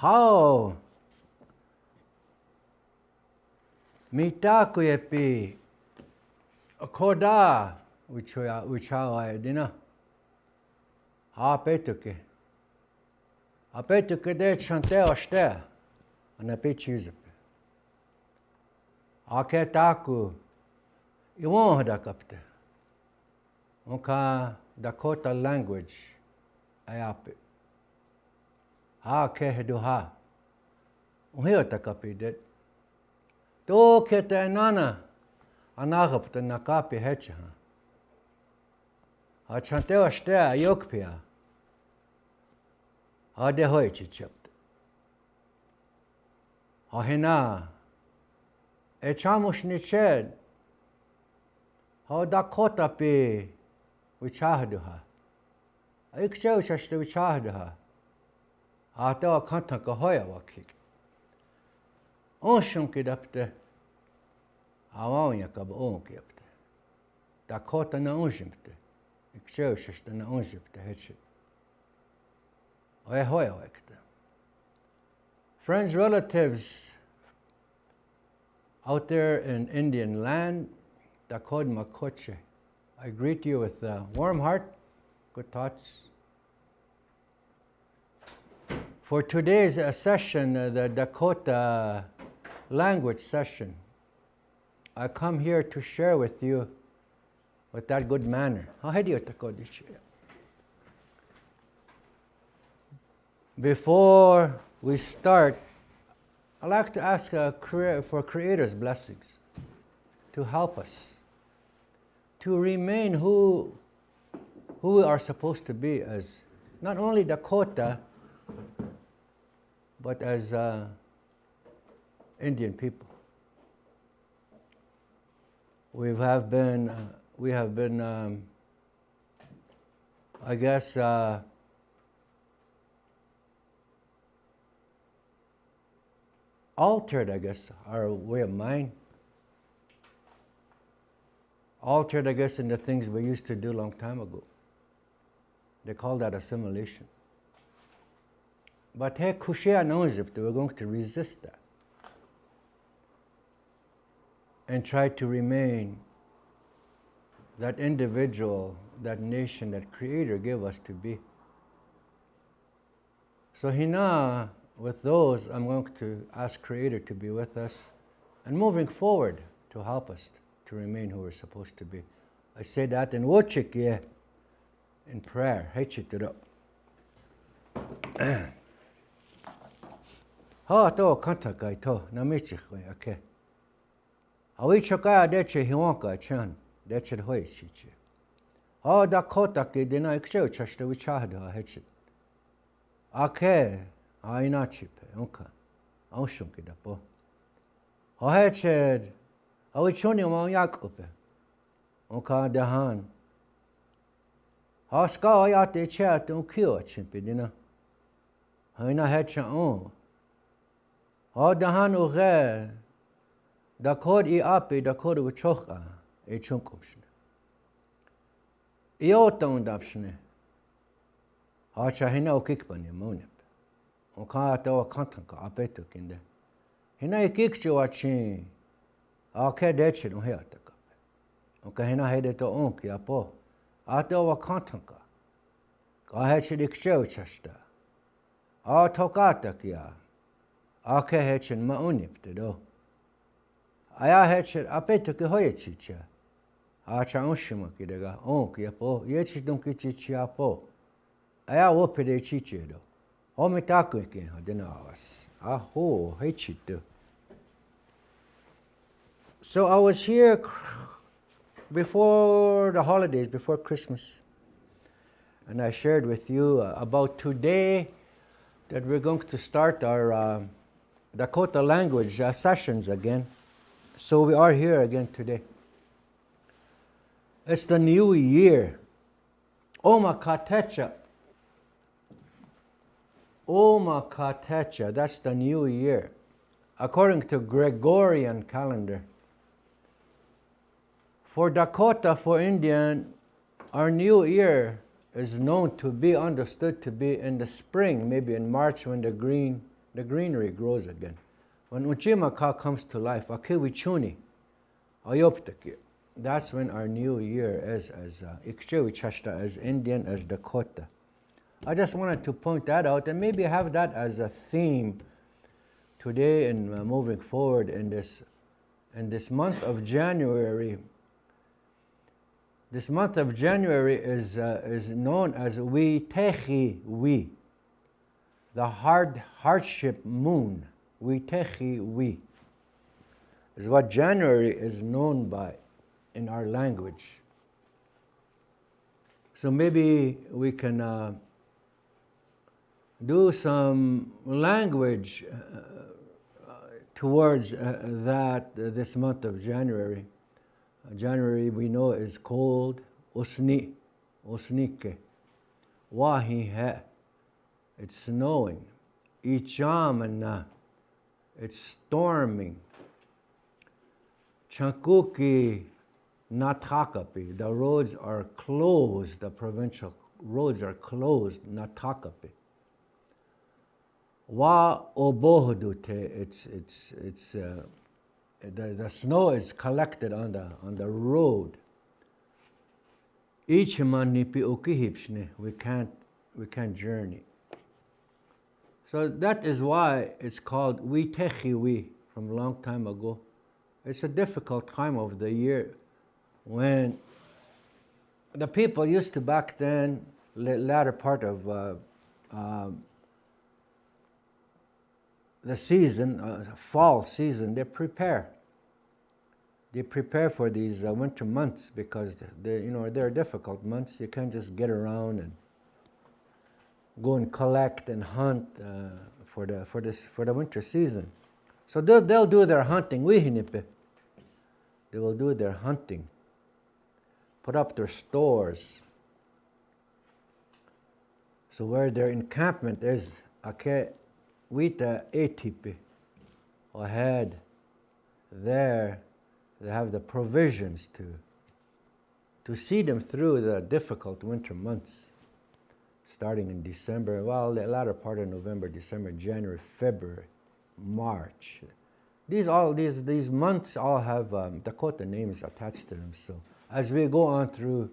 How mitaku epi koda uchawa dina apetuke de chante oste anapechizupe aketaku iwon hadakapte onka Dakota language Iapi ke heduha unhiota kapidet to kete nana anagapte nakapi hecha chante oste ayokpia de hoichi chapt hina chamushni ched Dakota pe vichahduha ikcheu chashte vichahduha to kanta ka hoya wakik onshun kidapte awon yakab on kipte Dakota na onjimte ikcheu chashte na onjimte hechi hoya wakte friends, relatives out there in Indian land, Dakota Makoche, I greet you with a warm heart, good thoughts. For today's session, the Dakota language session, I come here to share with you with that good manner. Before we start, I'd like to ask for Creator's blessings to help us to remain who we are supposed to be as not only Dakota, but as Indian people. We have been, I guess, altered, I guess, our way of mind. Altered, I guess, in the things we used to do a long time ago. They call that assimilation. But hey, Kushia knows if we're going to resist that and try to remain that individual, that nation, that Creator gave us to be. So hina, with those, I'm going to ask Creator to be with us and moving forward to help us to remain who we're supposed to be. I say that in Wochik, in prayer. Ha to kanta to namichik okay. Awi choka deche hiwanka chan deche hoichiche. Ha Dakota ke dina iksheu chashte wichahda hechit. Ake aina chipe onka aushun ke dapo. Ha heched awi choni ma yakupe. Onka dahan. Ha ska ayate chat unkio chimpe dina. Haina hecha on. Ha dahan uge Dakota Iapi Dakota wichocha chunkumshne. Iota undapshne. Ha chahina ukikpani monip. Onka to kantanka apetu kinde. Hina ikikchu achin. Ake deche no heataka. Onka hina hede to onki apo. Ato wa kantanka. Ka heche dikcheu chashta. A tokata kia. Ake hechen maunipte do. Aya hechen apetu ki hoyechicha. Acha onshima kidega onki apo. Yechi dunki chichi apo. Aya wopede chichi do. Omitaku ikin hadinawas. Aho hechitu. So I was here before the holidays, before Christmas, and I shared with you about today that we're going to start our Dakota language sessions again. So we are here again today. It's the new year. Oma Katecha. Oma Katecha, that's the new year. According to Gregorian calendar. For Dakota, for Indian, our new year is known to be understood to be in the spring, maybe in March when the green The greenery grows again. When Uchimaka comes to life, Akiwichuni, Ayoptaki, that's when our new year is as Ikchewichashta, as Indian, as Dakota. I just wanted to point that out and maybe have that as a theme today and moving forward in this month of January. This month of January is known as We, the hardship moon. We is what January is known by in our language. So maybe we can do some language towards that this month of January. January we know is cold, osnike, wahihe, it's snowing, ichamana, it's storming, chankuki natakapi, the roads are closed, the provincial roads are closed, natakapi. Wa obohodute, it's the snow is collected on the road. Each manipi ukihipshne, we can't journey. So that is why it's called we from a long time ago. It's a difficult time of the year when the people used to back then, latter part of the season, fall season, they prepare for these winter months because they're difficult months. You can't just get around and go and collect and hunt for the winter season. So they'll do their hunting. They will do their hunting, put up their stores. So where their encampment is, Wita etipi, ahead, there they have the provisions to see them through the difficult winter months, starting in December, well, the latter part of November, December, January, February, March. These months all have Dakota names attached to them. So as we go on through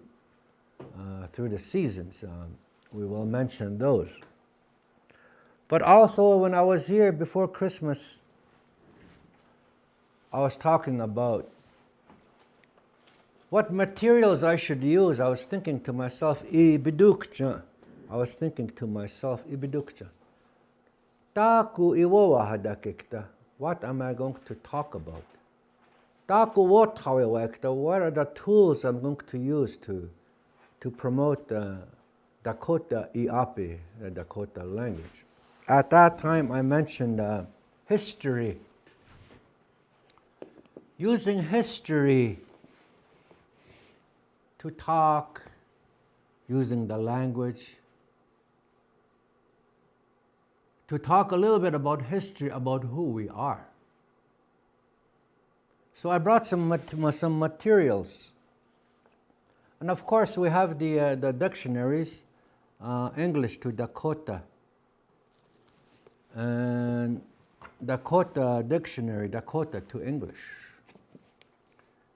the seasons, we will mention those. But also, when I was here before Christmas, I was talking about what materials I should use. I was thinking to myself, ibidukcha. Taku iwowa hadakikta. What am I going to talk about? Taku wotawewekta. What are the tools I'm going to use to promote the Dakota Iapi, the Dakota language? At that time, I mentioned history. Using history to talk, using the language, to talk a little bit about history, about who we are. So I brought some materials. And of course, we have the dictionaries, English to Dakota, and Dakota Dictionary, Dakota to English.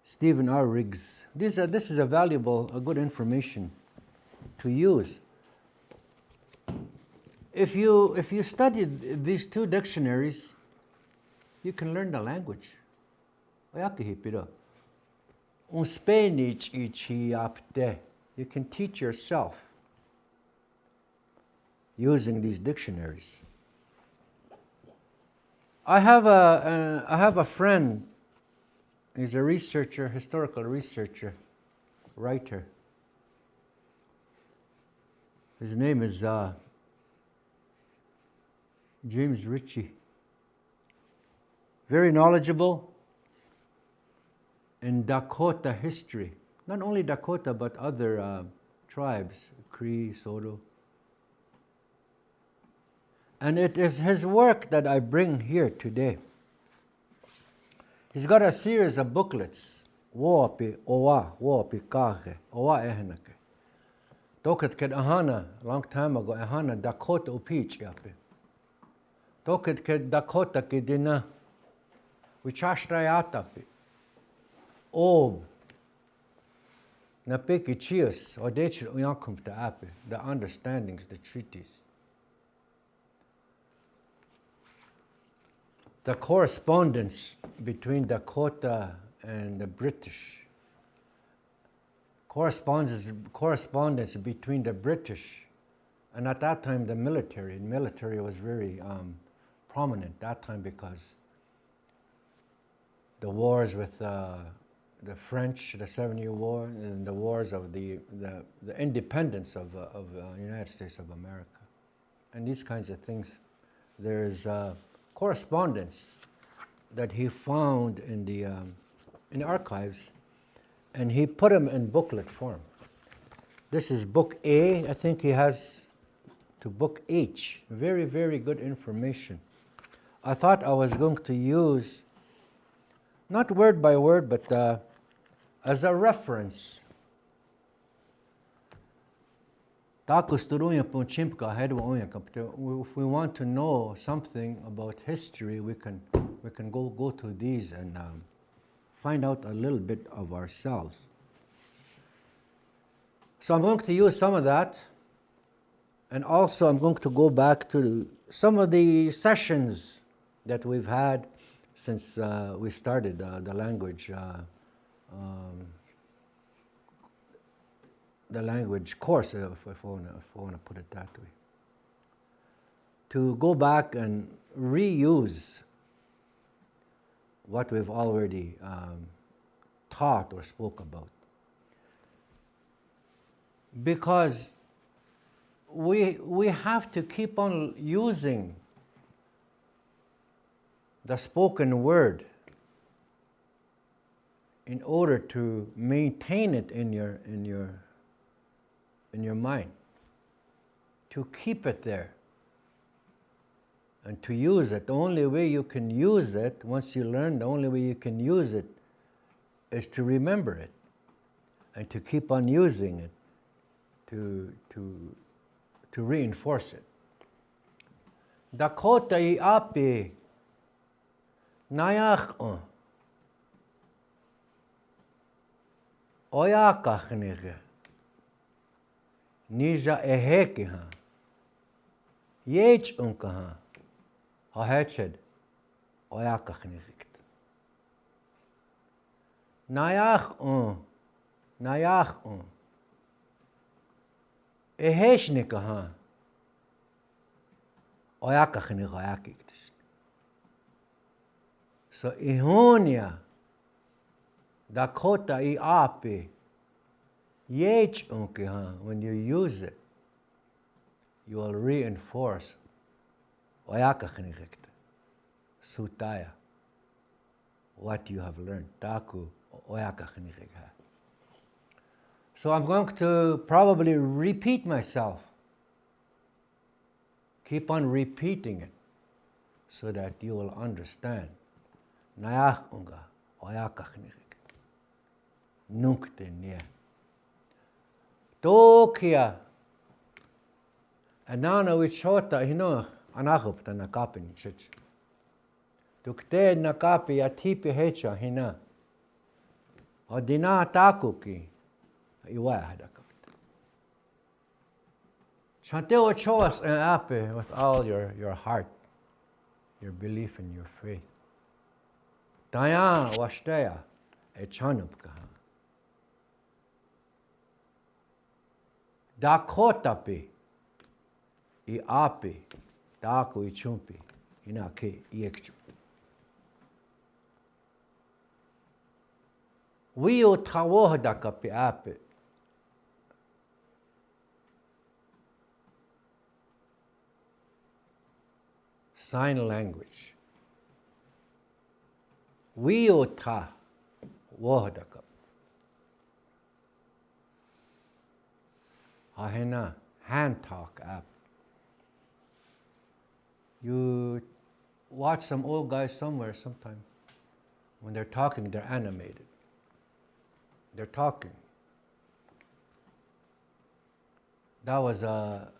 Stephen R. Riggs. This is a good information to use. If you study these two dictionaries, you can learn the language. You can teach yourself using these dictionaries. I have a friend. He's a researcher, historical researcher, writer. His name is James Ritchie. Very knowledgeable in Dakota history. Not only Dakota, but other tribes, Cree, Soto. And it is his work that I bring here today. He's got a series of booklets. Woapi, owa, woapi kahe, owa ehenake. Dokat ket ahana, long time ago, ahana Dakota upich yapi. Tokit ke Dakota ki dina. Vichashtrayatapi. Ob. Napeki chios. Odechir uyankum te api. The understandings, the treaties. The correspondence between Dakota and the British. Correspondence between the British. And at that time, the military was very prominent that time because the wars with the French, the 7-Year War, and the wars of the independence of the United States of America. And these kinds of things. There's correspondence that he found in the archives, and he put them in booklet form. This is book A. I think he has to book H. Very, very good information. I thought I was going to use, not word by word, but as a reference. If we want to know something about history, we can go to these and find out a little bit of ourselves. So I'm going to use some of that, and also I'm going to go back to some of the sessions that we've had since we started the language course, if I want to put it that way. To go back and reuse what we've already taught or spoke about. Because we have to keep on using the spoken word in order to maintain it in your mind, to keep it there and to use it. The only way you can use it, once you learn, the only way you can use it is to remember it and to keep on using it, to reinforce it. Dakota Iapi Nayach Oyakachnige Nija Ehekiha Yech Unkaha Haheched Oyakachnigt Nayach Eheshnikaha Oyakachnig Oyakigt. So Ihonia Dakota Iapi Yech Unkiha, when you use it, you will reinforce Oyakachnigt Sutaya, what you have learned. Taku Oyakachnigt. So I'm going to probably repeat myself. Keep on repeating it so that you will understand. Nayach unga oyakachnik. Nunkte nie. Tokia. Anana wichota hino anachup ta nakapi ni chich. Tukte nakapi atipi hecha hina. Odina takuki. Chanteo choas and ape with all your heart, your belief and your faith. Dayan washtea e chanupkaha. Dakotapi Iapi Daku ichumpi inake iekchu. Wio tawohdakapi ape. Sign language. Wiota wohdaka. Ahena hand talk app. You watch some old guys somewhere sometime. When they're talking, they're animated. They're talking. That was a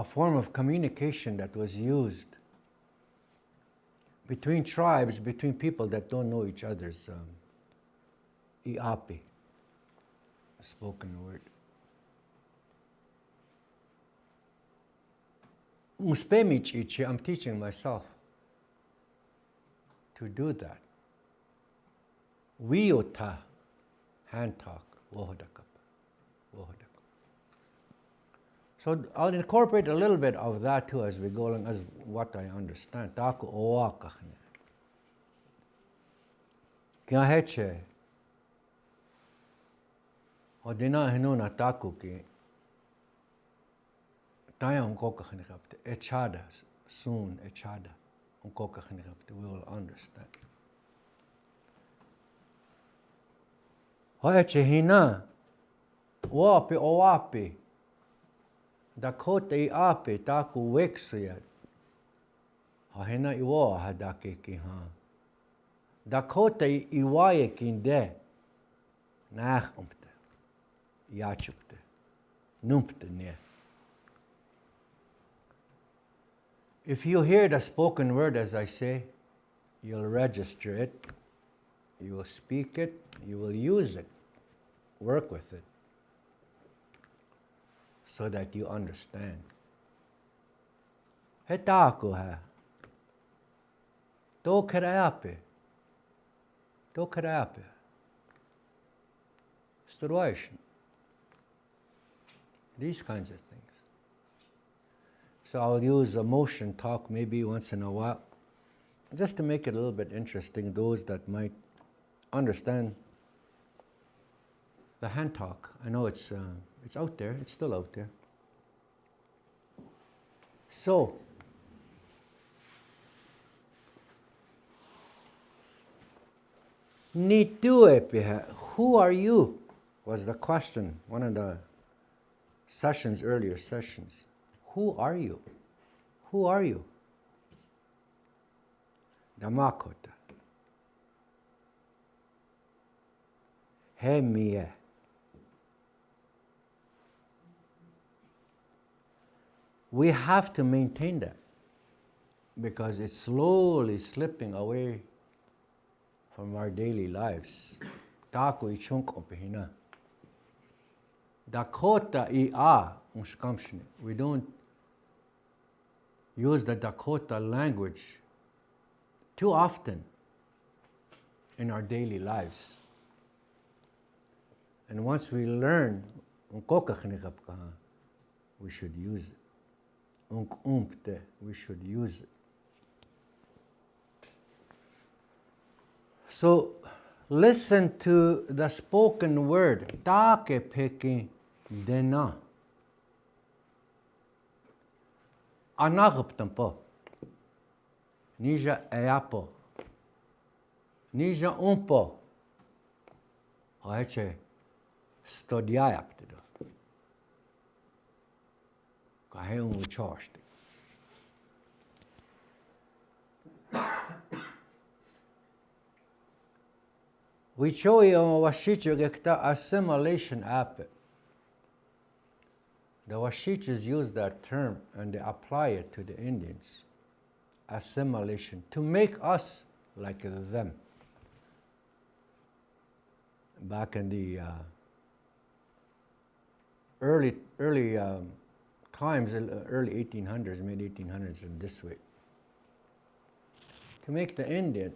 a form of communication that was used between tribes, between people that don't know each other's Iapi, spoken word. I'm teaching myself to do that. Wiota, hand talk, wohodakap, wohodakap. So I'll incorporate a little bit of that too as we go along, as what I understand. Taku oakachne. Kya heche? Odina hinuna taku ki. Taya unkokachne kapte. Echada, soon echada. Unkokachne kapte. We will understand. Hoeche hina. Wapi oapi. Dakota Iapi taku wexia. Hahena iwa hadake ki ha. Dakota iwaye kinde. Nachumpte. Yachupte. Numpte ne. If you hear the spoken word, as I say, you'll register it, you will speak it, you will use it, work with it, so that you understand. Hetaku ha. Dokarape. Dokarape. Situation. These kinds of things. So I'll use a motion talk maybe once in a while, just to make it a little bit interesting, those that might understand the hand talk. I know it's out there, it's still out there. So, who are you? Was the question, one of the sessions, earlier sessions. Who are you? Who are you? Damakota. Hemie. We have to maintain that because it's slowly slipping away from our daily lives. Taku ichunk opehina. Dakota ia unskamshne. We don't use the Dakota language too often in our daily lives. And once we learn, we should use it. We should use it. So listen to the spoken word. Take peki dena. Anaguptampo. Nija eapo. Nija umpo. Hoeche stodiajaptido. Kaheun uchorste. We show you washichu gekta assimilation ape. The Washichas use that term and they apply it to the Indians. Assimilation, to make us like them. Back in the early times, early 1800s, mid 1800s, in this way. To make the Indian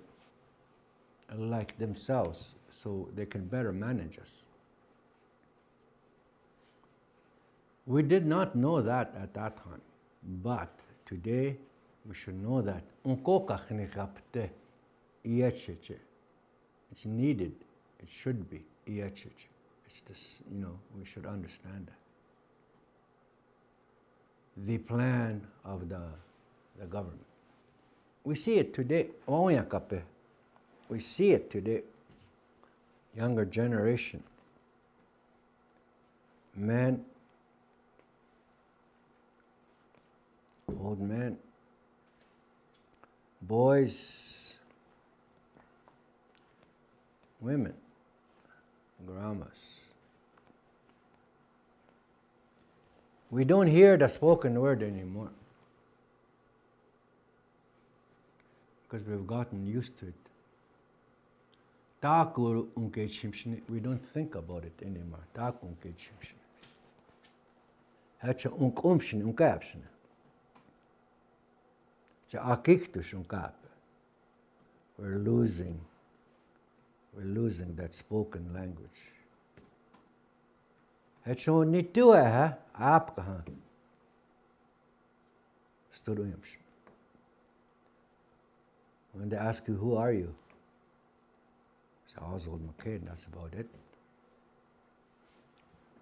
like themselves so they can better manage us. We did not know that at that time, but today we should know that. It's needed, it should be. It's this, we should understand that. The plan of the government. We see it today. We see it today. Younger generation. Men, old men, boys, women, grandmas. We don't hear the spoken word anymore because we've gotten used to it. We don't think about it anymore. We're losing that spoken language. When they ask you, who are you? Say, Oswald McCain, that's about it.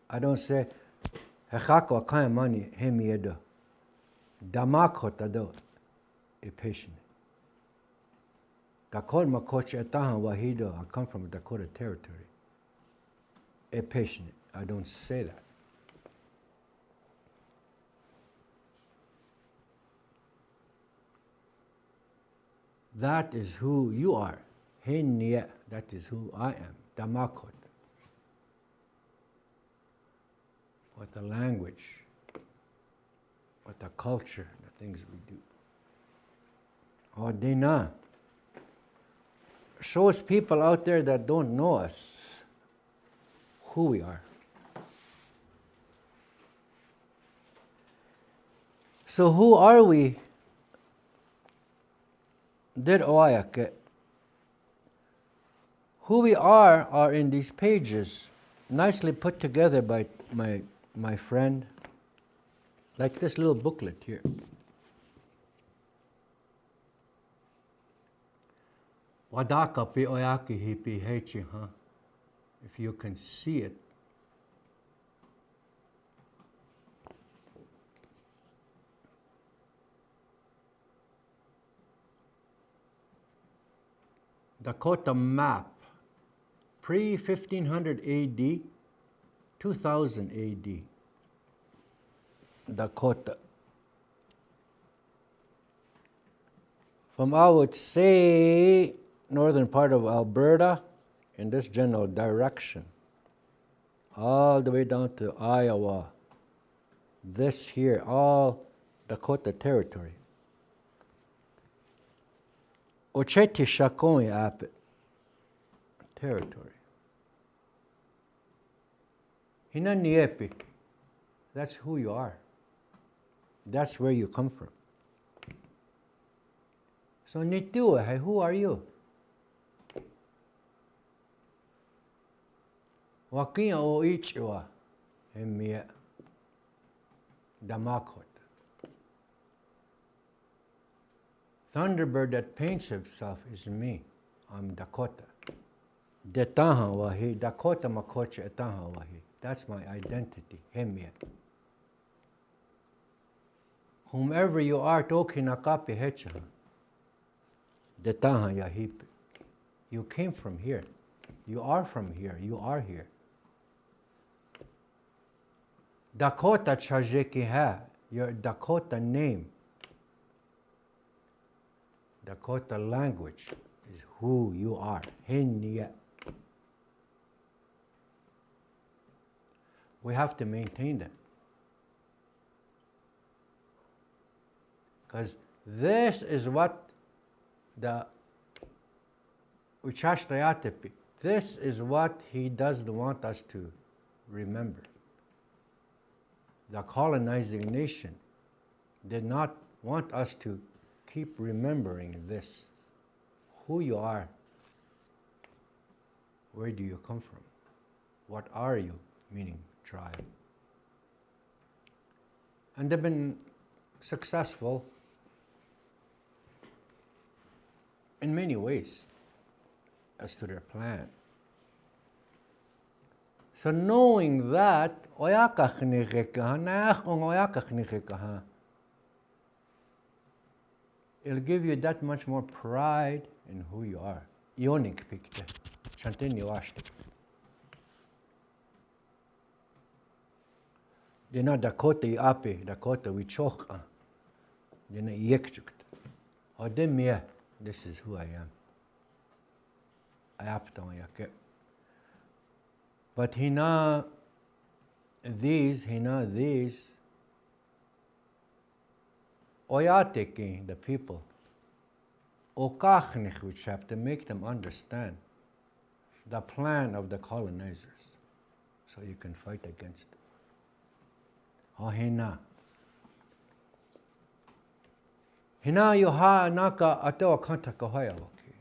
I don't say, Hechako Akayamani Hemiedo, Damakotado, a patient. Dakota Makoch Etahan Wahido, I come from Dakota territory. A patient. I don't say that. That is who you are. Henya, that is who I am. Damakot. What the language, what the culture, the things we do. Odina shows people out there that don't know us who we are. So who are we? Who we are in these pages, nicely put together by my friend, like this little booklet here. Wadaka pi oyaki hipi hechi, huh? If you can see it. Dakota map, pre-1500 AD, 2000 AD. Dakota. From, I would say, northern part of Alberta, in this general direction, all the way down to Iowa. This here, all Dakota territory. Ocheti Shakoi Iapi territory. Hina Iapi, that's who you are. That's where you come from. So Nitua, who are you? Wakia o Ichwa, Emia Damakot. Thunderbird that paints himself is me. I'm Dakota. Detaha wahi, Dakota makoche etaha wahi. That's my identity, Hemia. Whomever you are, toki nakapi hecha. Detaha yahipi. You came from here. You are from here. You are here. Dakota chajeki ha, your Dakota name. Dakota language is who you are. Henya. We have to maintain that. Because this is what the Uchashtayatepi, this is what he doesn't want us to remember. The colonizing nation did not want us to keep remembering this. Who you are. Where do you come from? What are you? Meaning tribe. And they've been successful in many ways as to their plan. So knowing that, it'll give you that much more pride in who you are. Ionik pikte, chantini washtik. Dina Dakota Iapi, Dakota Wichoka, Dina Yekchukt. Odemia, this is who I am. Iapton Yake. But hina these, oyatiki, the people, okachnik, which have to make them understand the plan of the colonizers, so you can fight against it. Hina. Hina yuha naka atewa kanta kahoya waki.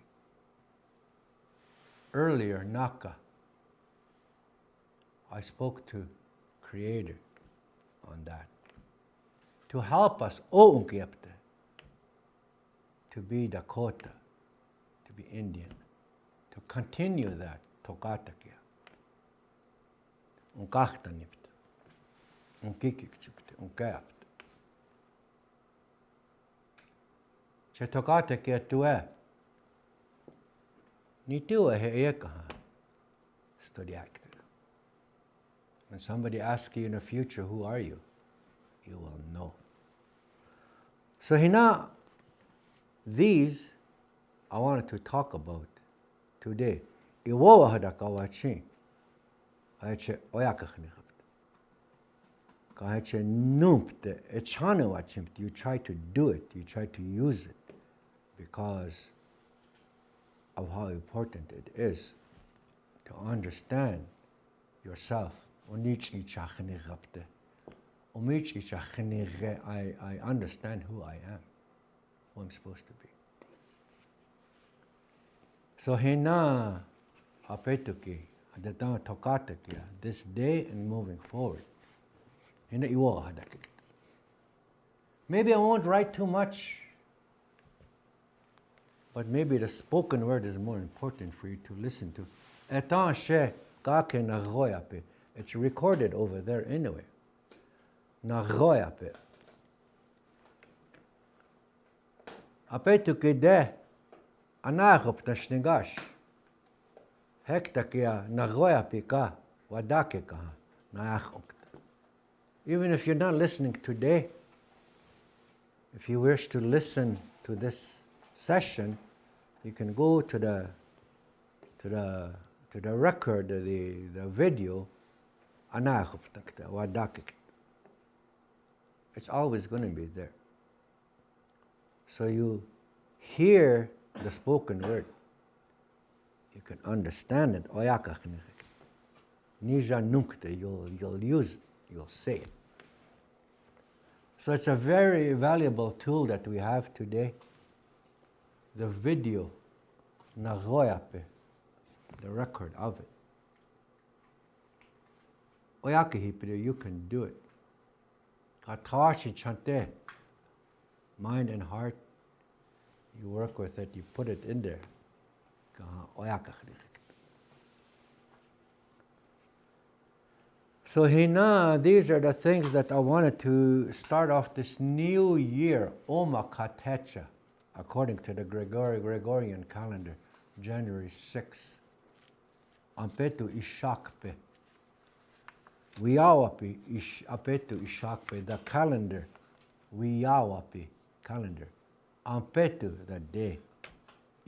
Earlier, Naka, I spoke to Creator on that, to help us, Oungyepte, to be Dakota, to be Indian, to continue that, Tokatakia, Unkachtanipte, Unkikikchupte, Unkayapte. Che Tokatakia tue, ni tue he ekaha, studiakte. When somebody asks you in the future, who are you? You will know. So hina, these I wanted to talk about today. Iwowa hadakawachi. Ache oyakachnichapt. Kache numpte echanewachimpt. You try to do it, you try to use it because of how important it is to understand yourself. I understand who I am, who I'm supposed to be. So hina apetuki, adatan tokatakia, this day and moving forward. Hina iwo hadakik. Maybe I won't write too much, but maybe the spoken word is more important for you to listen to. Etan she kake nagoyape. It's recorded over there anyway. Nagoyape. Apetuki de anagop tashnigash. Hektakia nagoyape ka wadake ka naachokta. Even if you're not listening today, if you wish to listen to this session, you can go to the record, the video. It's always going to be there. So you hear the spoken word. You can understand it. You'll use it. You'll say it. So it's a very valuable tool that we have today. The video, Nagoyape, the record of it. You can do it. Mind and heart, you work with it, you put it in there. So hina, these are the things that I wanted to start off this new year, Oma Katecha, according to the Gregorian calendar, January 6th. Ampetu Ishakpe. Iapi apetu Ishakpe, the calendar. Iapi, calendar. Ampetu, the day.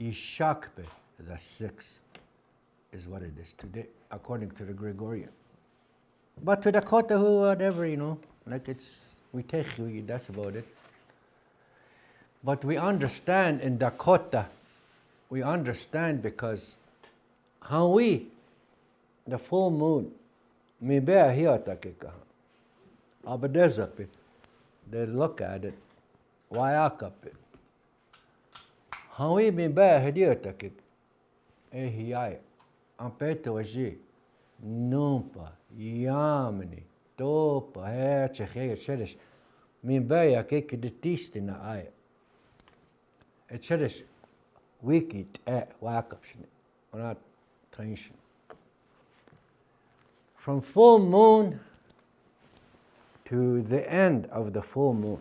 Ishakpe, the 6th, is what it is today, according to the Gregorian. But to Dakota, whatever, like we take, that's about it. But we understand in Dakota, we understand because how the full moon, mibea hiatakeka, abadezapi, they look at it, wayakapi. How mibea hiatakek, ehiyai, ampeto aji, numpa, yamini, topa, hechechege, chedesh, mibea keke de tistina aya. Et chedesh, wikit wakapshne, or not tension. From full moon to the end of the full moon,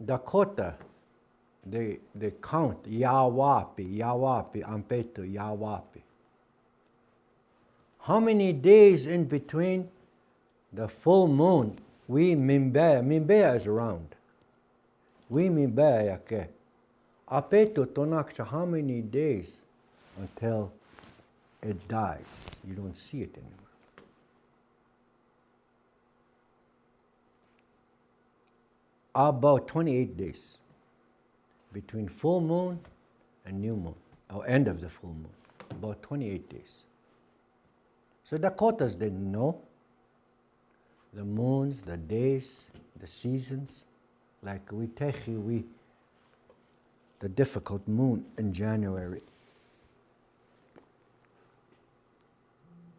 Dakota, they count Yawapi, Ampeto, Yawapi. How many days in between the full moon? We Mimbea is round. We Mimbea yake. Apeto tonakcha, how many days until it dies? You don't see it anymore. about 28 days between full moon and new moon, or end of the full moon, about 28 days. So Dakotas didn't know the moons, the days, the seasons. Like we techi, the difficult moon in January.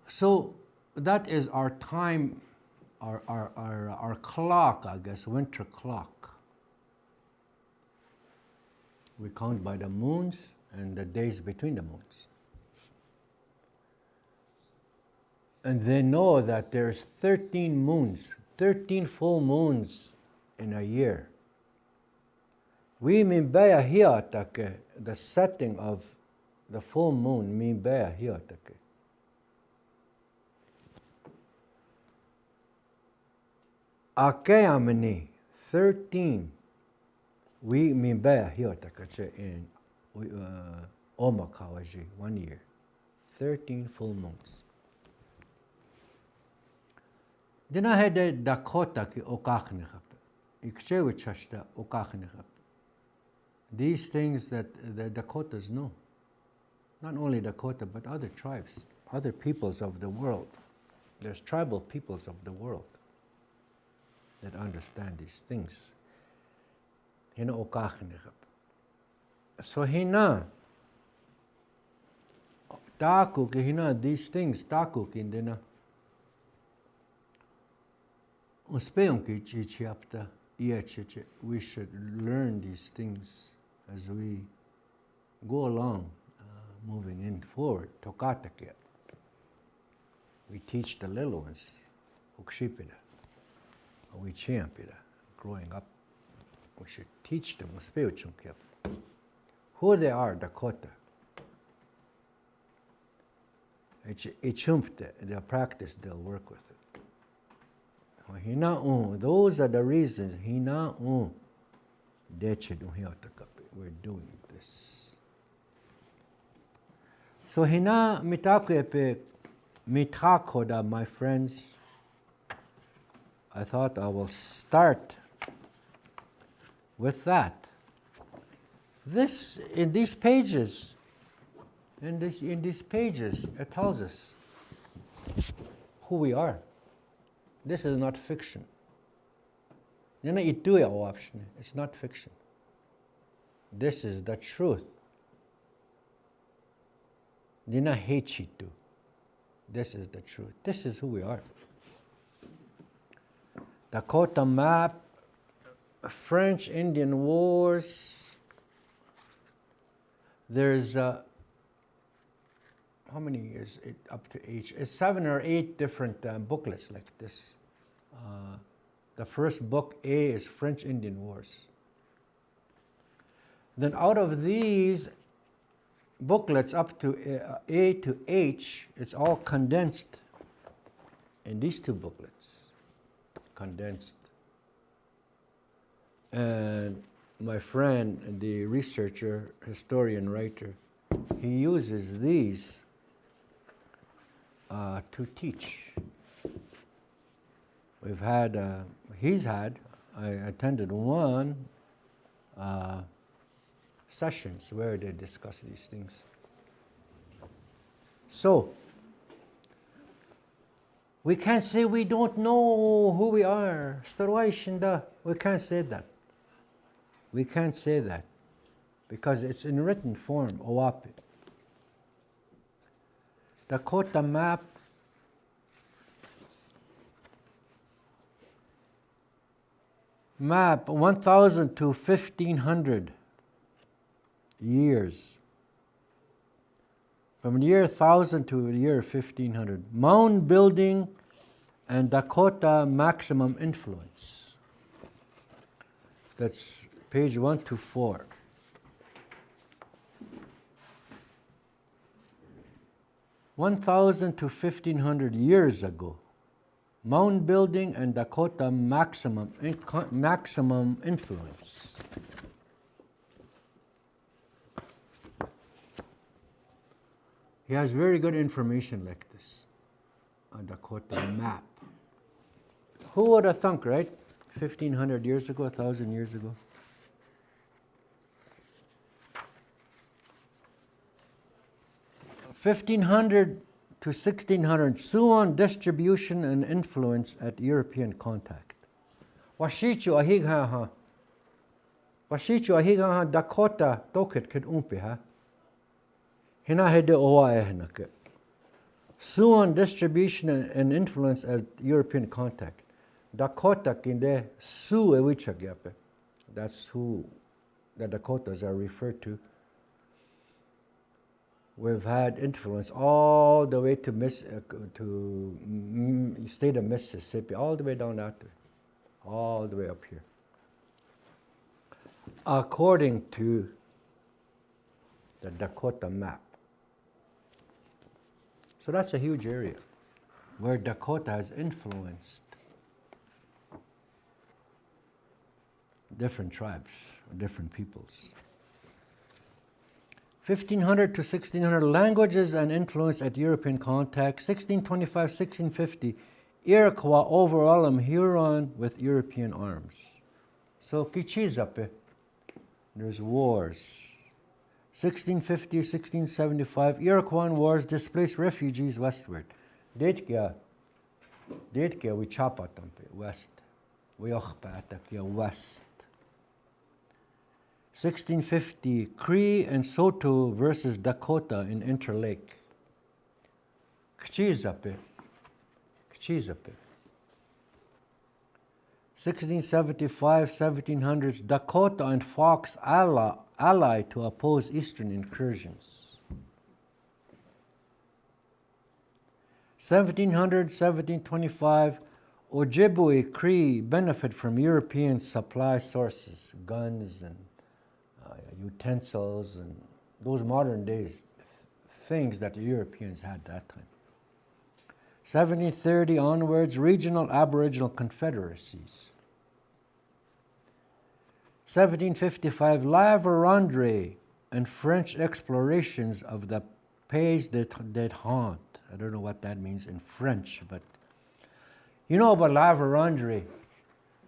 So that is our time, our clock, I guess, winter clock. We count by the moons and the days between the moons. And they know that there's 13 moons, 13 full moons in a year. We minbeya hiatake, the setting of the full moon, minbeya hiatake. Akeamini, 13. We minbeya hiatake in Omakawaji, 1 year. 13 full moons. Dina hede Dakota ki okachnechap. Ikchewichashta okachnechap. These things that the Dakotas know. Not only Dakota, but other tribes, other peoples of the world. There's tribal peoples of the world that understand these things. Hina okachnechap. So hina taku ki hina these things taku ki dina. We should learn these things as we go along, moving in forward. We teach the little ones, we growing up. We should teach them who they are, Dakota. They'll practice, they'll work with it. Those are the reasons we're doing this. So hina mitakuepe mitakoda, my friends. I thought I will start with that. This in these pages, it tells us who we are. This is not fiction. It's not fiction. This is the truth. This is the truth. This is who we are. Dakota map, French-Indian Wars. There's how many is it up to age? It's 7 or 8 different booklets like this. The first book, A, is French-Indian Wars. Then out of these booklets up to A to H, it's all condensed in these 2 booklets. Condensed. And my friend, the researcher, historian, writer, he uses these to teach. We've had, I attended one sessions where they discuss these things. So, we can't say we don't know who we are. We can't say that. We can't say that because it's in written form, Iapi. Dakota map. Map 1,000 to 1,500 years. From the year 1000 to the year 1500. Mound building and Dakota maximum influence. That's page 124. (1,000 to 1,500 years ago). Mound building and Dakota maximum influence. He has very good information like this, a Dakota map. Who would have thunk, right? 1,500 years ago, 1,000 years ago. (1500 to 1600) Suan distribution and influence at European contact. Washichu ahigha Dakota toket kid umpi ha. Hina hede owa ehnake. Suan distribution and influence at European contact. Dakota kinde su ewichagyape. That's who the Dakotas are referred to. We've had influence all the way to state of Mississippi, all the way down that way, all the way up here. According to the Dakota map. So that's a huge area where Dakota has influenced different tribes, different peoples. 1500 to 1600, languages and influence at European contact. 1625, 1650, Iroquois overwhelm Huron with European arms. So Kichizape, there's wars. 1650, 1675, Iroquois wars displaced refugees westward. Detkia Wichapatampe, west. Wiochpatakia, west. 1650, Cree and Saulteaux versus Dakota in Interlake. Kchizape. 1675, 1700s, Dakota and Fox ally to oppose eastern incursions. 1700, 1725, Ojibwe Cree benefit from European supply sources, guns and utensils and those modern days things that the Europeans had that time. 1730 onwards, regional Aboriginal confederacies. 1755, La Vérendrye and French explorations of the Pays d'Étang. I don't know what that means in French, but you know about La Vérendrye.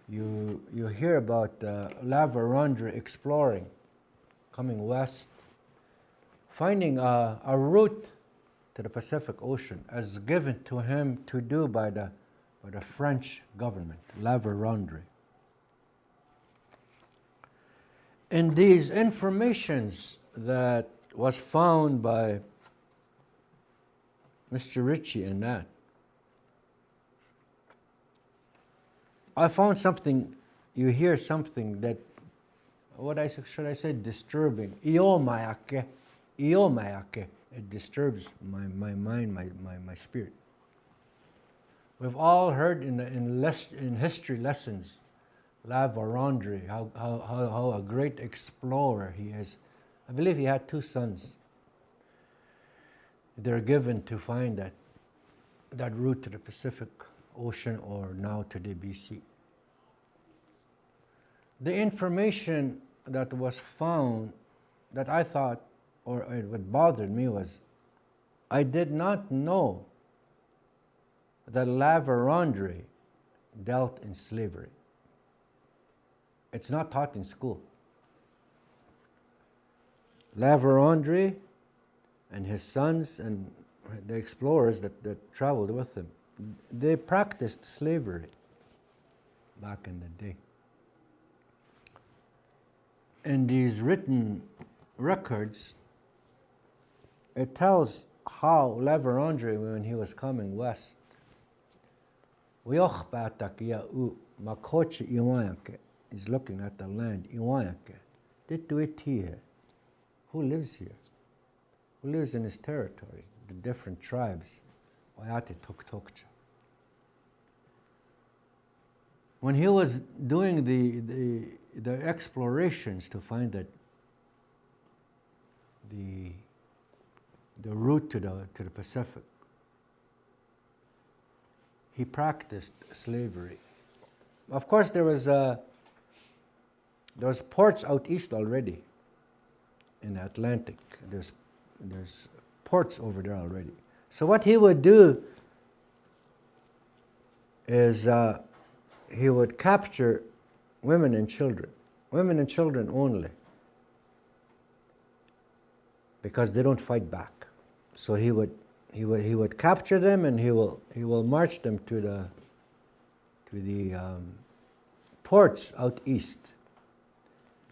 You hear about La Vérendrye exploring, coming west, finding a route to the Pacific Ocean as given to him to do by the French government, La Vérendrye. In these informations that was found by Mr. Ritchie and that, I found something, you hear something that, should I say, disturbing. Iomayake. It disturbs my mind, my spirit. We've all heard in history lessons, La Vérendrye, how a great explorer he is. I believe he had 2 sons. They're given to find that route to the Pacific Ocean, or now to the BC. The information that was found that I thought, or what bothered me, was I did not know that La Vérendrye dealt in slavery. It's not taught in school. La Vérendrye and his sons and the explorers that traveled with him, they practiced slavery back in the day. In these written records, it tells how La Vérendrye, when he was coming west, he's looking at the land. Who lives here? Who lives in his territory? The different tribes. When he was doing the explorations to find that the route to the Pacific, he practiced slavery. Of course, there was ports out east already in the Atlantic. There's ports over there already. So what he would do is he would capture women and children only, because they don't fight back. So he would capture them, and he will march them to the ports out east.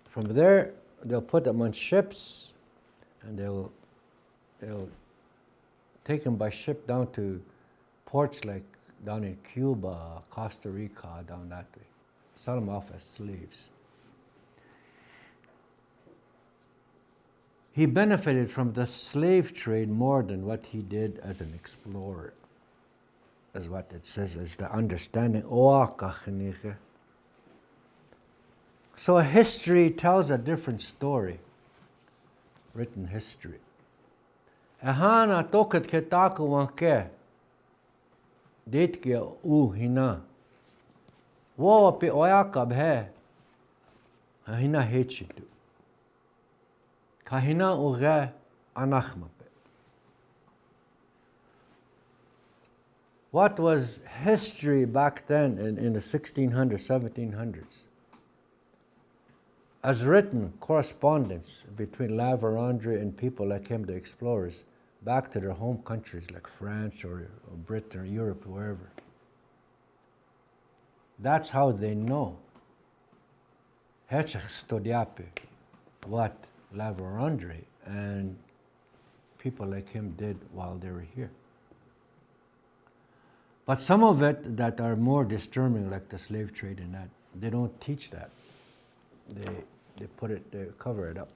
From there, they'll put them on ships, and they'll take them by ship down to ports like down in Cuba, Costa Rica, down that way. Sell them off as slaves. He benefited from the slave trade more than what he did as an explorer, is what it says, is the understanding. So history tells a different story, written history. Ehana toket ke taku wanke, dit ke u hina. Wo pe oyakab he, hina hechitu. Kahina uge anachmape. What was history back then in the 1600s, 1700s? As written correspondence between La Vérendrye and people like him, the explorers, back to their home countries like France or Britain or Europe, wherever. That's how they know. Hechach studiape what La Vérendrye and people like him did while they were here. But some of it that are more disturbing, like the slave trade and that, they don't teach that. They cover it up.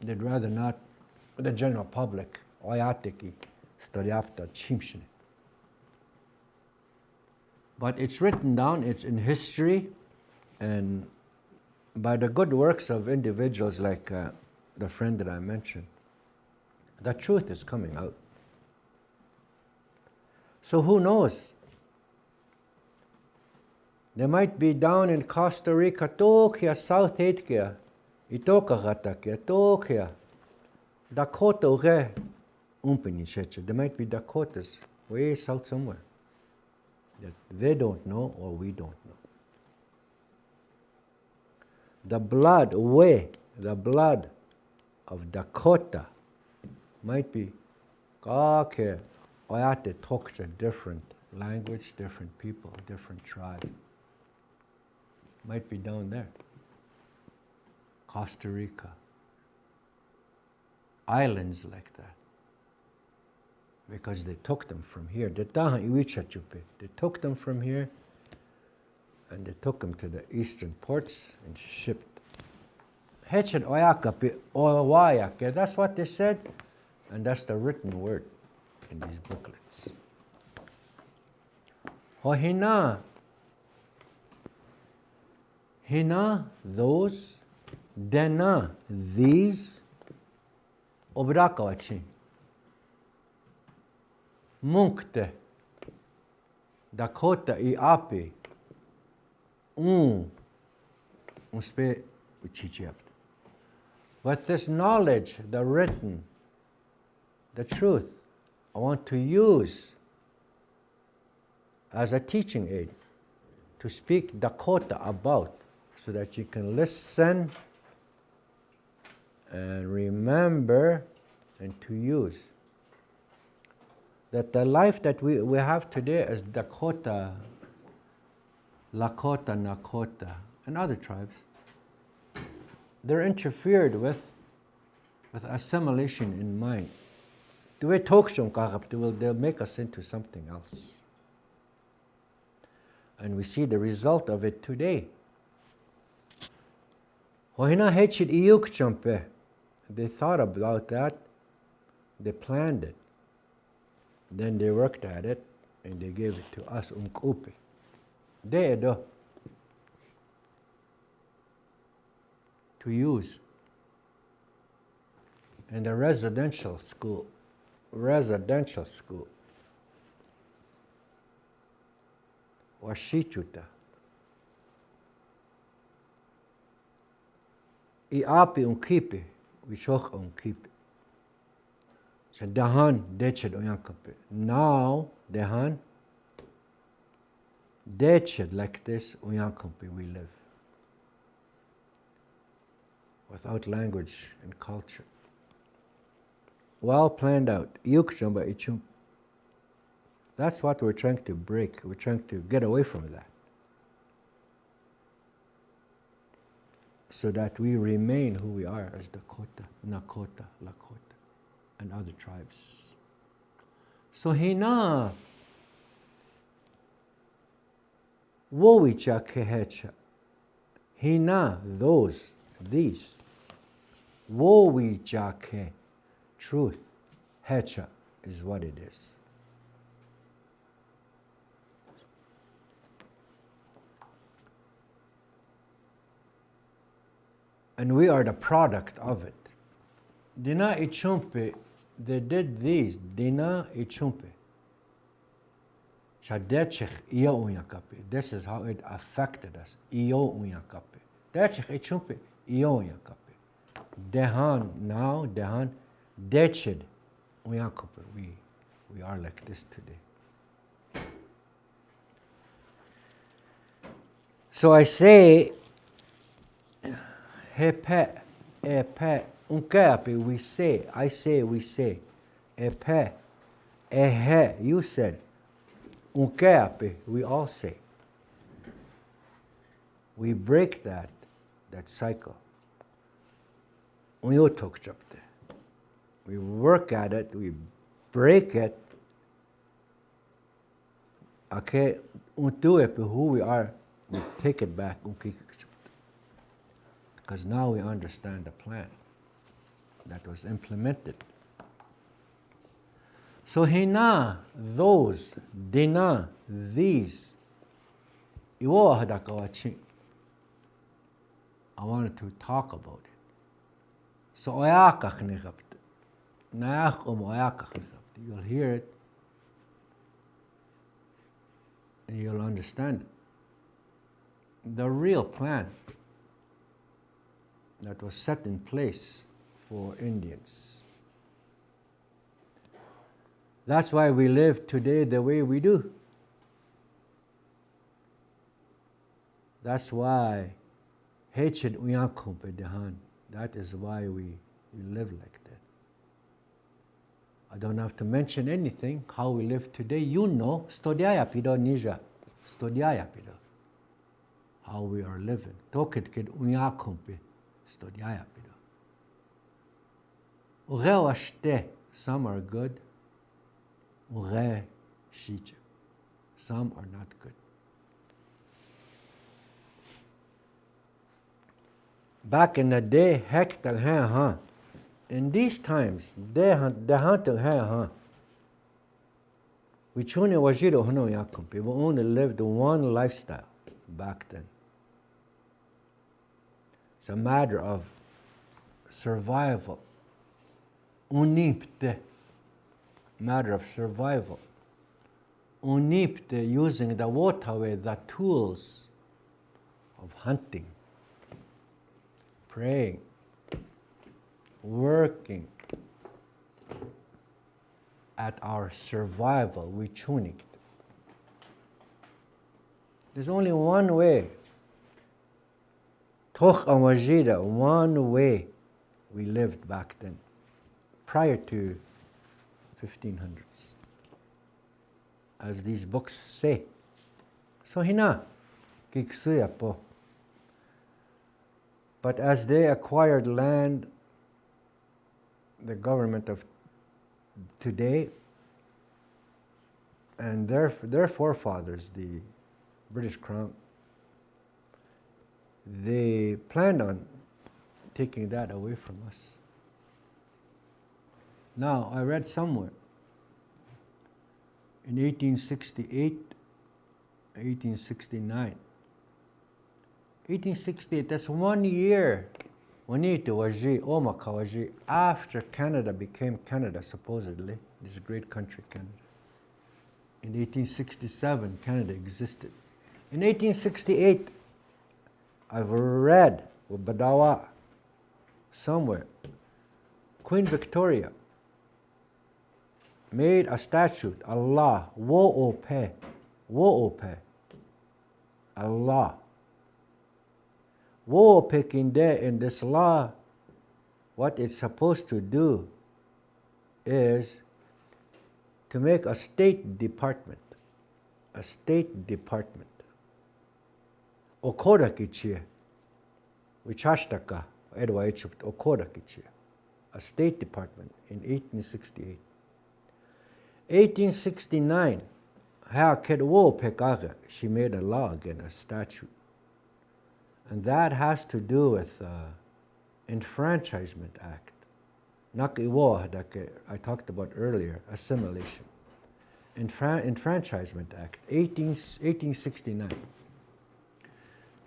They'd rather not, the general public, oyatiki, studiafta chimshne. But it's written down, it's in history, and by the good works of individuals like the friend that I mentioned, the truth is coming out. So who knows? They might be down in Costa Rica, Tokia, South Hatia, Itoka Gatakia, Tokia, Dakota Uge, Umpenishecha. There might be Dakotas way south somewhere that they don't know or we don't know. The blood of Dakota might be Kake, Oyate talks a different language, different people, different tribe. Might be down there. Costa Rica. Islands like that. Because they took them from here. They took them from here and they took them to the eastern ports and shipped. That's what they said, and that's the written word in these booklets. Hina, those, dena, these, obrakawachin. Munkte, Dakota, Iapi, uspe uchichiapt. But this knowledge, the written, the truth, I want to use as a teaching aid to speak Dakota about, so that you can listen and remember and to use. That the life that we have today as Dakota, Lakota, Nakota, and other tribes, they're interfered with assimilation in mind. They'll make us into something else. And we see the result of it today. They thought about that, they planned it, then they worked at it, and they gave it to us, to use. And the residential school, Washichuta. Iapi unkipi, Wishoch unkipi. So Dahan deched Oyankapi. Now, Dahan, Decid like this, Uyankumpi, we live. Without language and culture. Well planned out. Yukchamba ichum. That's what we're trying to break. We're trying to get away from that. So that we remain who we are as Dakota, Nakota, Lakota, and other tribes. So hina wowicha kehecha. Hina these. Wowicha ke. Truth. Hecha is what it is. And we are the product of it. Dina ichumpe, they did these. Dina ichumpe. Chadechich iyo unyakape. This is how it affected us. Iyo unyakape. Dechich ichumpe iyo unyakape. Dehan now, dehan dechid unyakape. We are like this today. So I say, Hepe, epe, unkeapi, we say, I say, we say. Epe, ehe, you said. Unkeapi, we all say. We break that cycle. Unyotokchapte. We work at it, we break it. Okay, untuepi, who we are, we take it back. Because now we understand the plan that was implemented. So hina, those, dina, these. I wanted to talk about it. So you'll hear it and you'll understand it. The real plan that was set in place for Indians. That's why we live today the way we do. That's why hatred uyankumpe dehan. That is why we live like that. I don't have to mention anything how we live today. You know, studiayapi do nija, studiayapi do. How we are living. Tokit kid uyankumpe. Some are good, some are not good. Back in the day, in these times, we only lived one lifestyle back then. It's a matter of survival. Unipte. Matter of survival. Unipte, using the waterway, the tools of hunting, praying, working at our survival. We tuning it. There's only one way. Toch Amajida, one way we lived back then, prior to 1500s, as these books say. So hina, kiksuya po. But as they acquired land, the government of today and their forefathers, the British Crown, they planned on taking that away from us. Now, I read somewhere in 1868, 1869, 1868, that's 1 year after Canada became Canada, supposedly, this great country, Canada. In 1867, Canada existed. In 1868, I've read with Badawa somewhere, Queen Victoria made a statute, Allah, wo'ope, a law. Wo picking there in this law, what it's supposed to do is to make a state department. A state department. Okora kichie. Vichashtaka. Edwa Egypt. Okora kichie. A state department in 1868. 1869, she made a law again, a statute. And that has to do with Enfranchisement Act. I talked about earlier, assimilation. Enfranchisement Act, 1869.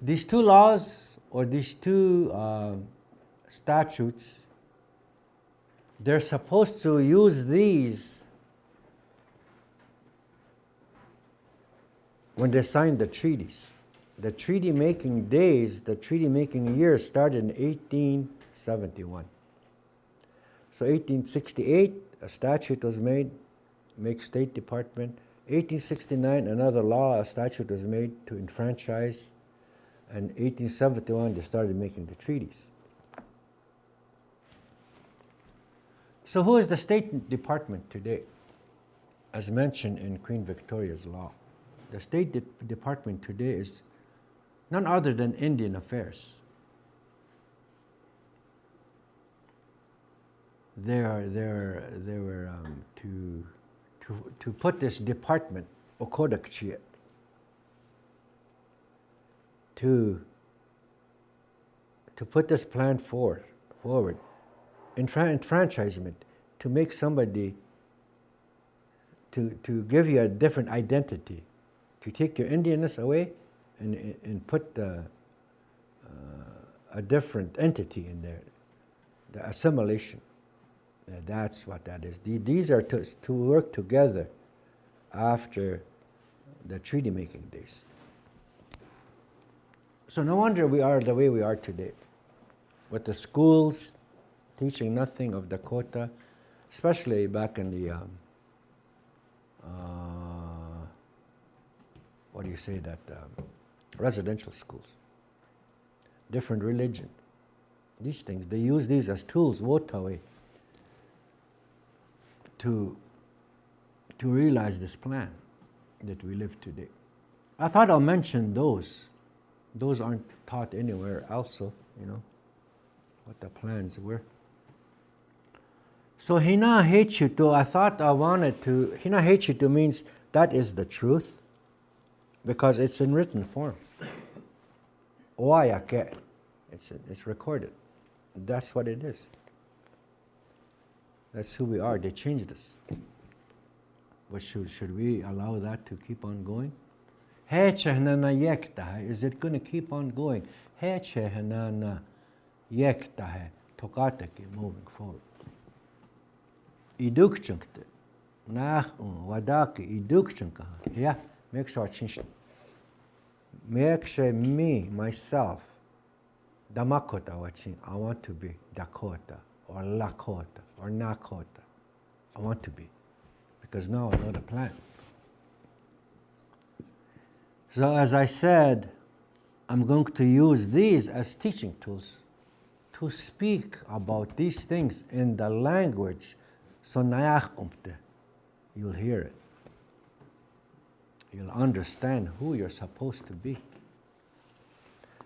These two laws, or these two statutes, they're supposed to use these when they signed the treaties. The treaty-making days, the treaty-making years started in 1871. So 1868, a statute was made, make State Department. 1869, another law, a statute was made to enfranchise. And 1871, they started making the treaties. So who is the State Department today? As mentioned in Queen Victoria's law. The State Department today is none other than Indian Affairs. They were to put this department, Okodakchie, to put this plan forward, enfranchisement, to make somebody, to give you a different identity, to take your Indianness away and put a different entity in there, the assimilation. That's what that is. These are to work together after the treaty-making days. So no wonder we are the way we are today, with the schools teaching nothing of Dakota, especially back in the residential schools. Different religion. These things, they use these as tools, Wotawe, to realize this plan that we live today. I thought I'll mention those. Those aren't taught anywhere else, so, what the plans were. So Hina Hechitu, I thought I wanted to, Hina Hechitu means that is the truth, because it's in written form. Oayake, it's recorded. That's what it is. That's who we are. They changed us. But should we allow that to keep on going? Is it going to keep on going? Moving forward. Idukchunkte. Wadaki idukchunka. Yeah, make sure make sure me, myself, Damakota watching, I want to be Dakota or Lakota or Nakota. I want to be. Because now I know the plan. So as I said, I'm going to use these as teaching tools to speak about these things in the language. So you'll hear it. You'll understand who you're supposed to be.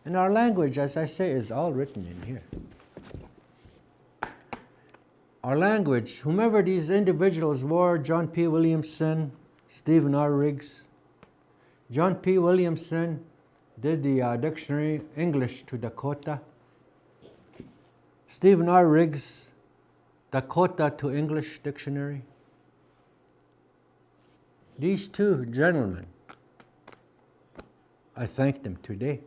And our language, as I say, is all written in here. Our language, whomever these individuals were, John P. Williamson, Stephen R. Riggs. John P. Williamson did the dictionary English to Dakota. Stephen R. Riggs, Dakota to English dictionary. These two gentlemen, I thank them today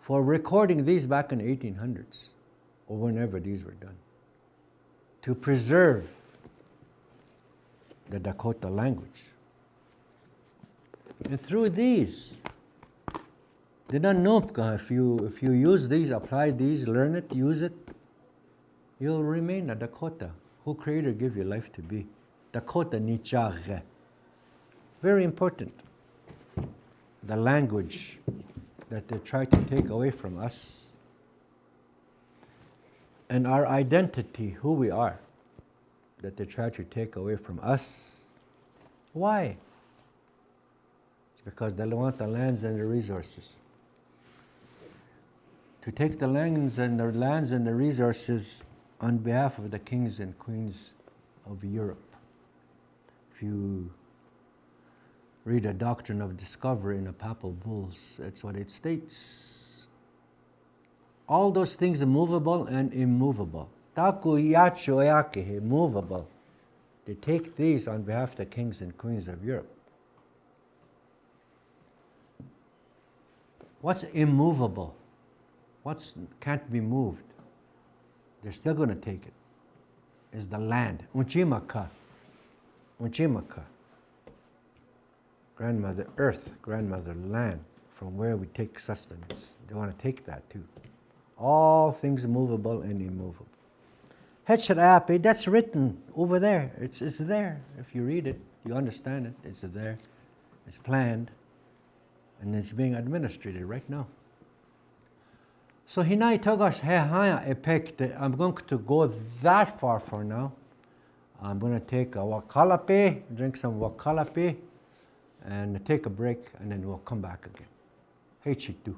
for recording these back in the 1800s, or whenever these were done, to preserve the Dakota language. And through these, if you use these, apply these, learn it, use it, you'll remain a Dakota, who Creator give you life to be. Dakota nichage. Very important. the language that they try to take away from us, and our identity, who we are, that they try to take away from us. Why? It's because they want the lands and the resources. To take the lands and the resources on behalf of the kings and queens of Europe. If you read a doctrine of discovery in the papal bulls, that's what it states. All those things are movable and immovable. Taku yacho yake, movable. They take these on behalf of the kings and queens of Europe. What's immovable? What can't be moved? They're still going to take it. Is the land. Unchimaka. Grandmother earth, grandmother land, from where we take sustenance. They want to take that too. All things movable and immovable. Iapi, that's written over there. It's there. If you read it, you understand it. It's there. It's planned. And it's being administered right now. So hinai togash hehaya epekte. I'm going to go that far for now. I'm going to take a wakalapi, drink some wakalapi, and take a break, and then we'll come back again. Hey Chitu.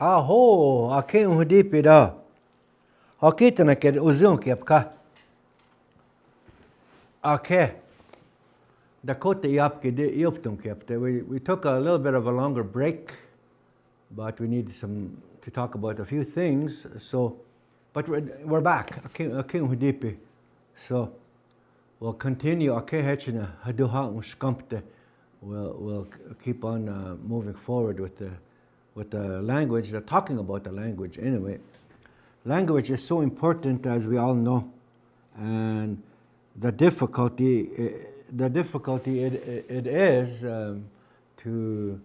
Aho, ake unhudipi da. Hakita na ked uzun kiapka. Ake. Dakota Iapi de ioptum kiapte. We took a little bit of a longer break, but we need to talk about a few things. So, but we're back. Ake unhudipi. So we'll continue. Ake hechina haduha uskampte. We'll keep on moving forward with the language. They're talking about the language anyway. Language is so important, as we all know, and the difficulty it is to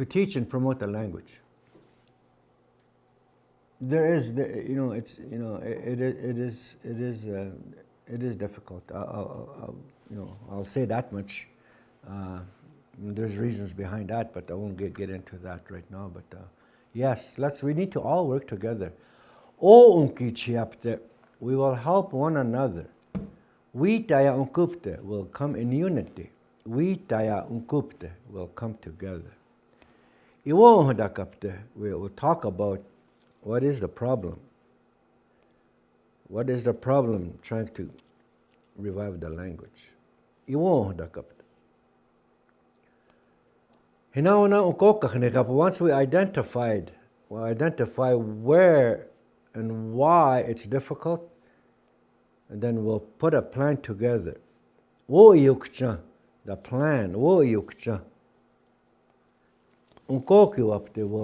teach and promote the language. There is, it is difficult. I'll say that much. There's reasons behind that, but I won't get into that right now. But yes, we need to all work together. We will help one another. We taya unkupte will come in unity. We taya unkupte will come together. We will talk about what is the problem. What is the problem trying to revive the language? Once we identify where and why it's difficult, and then we'll put a plan together. The plan. We'll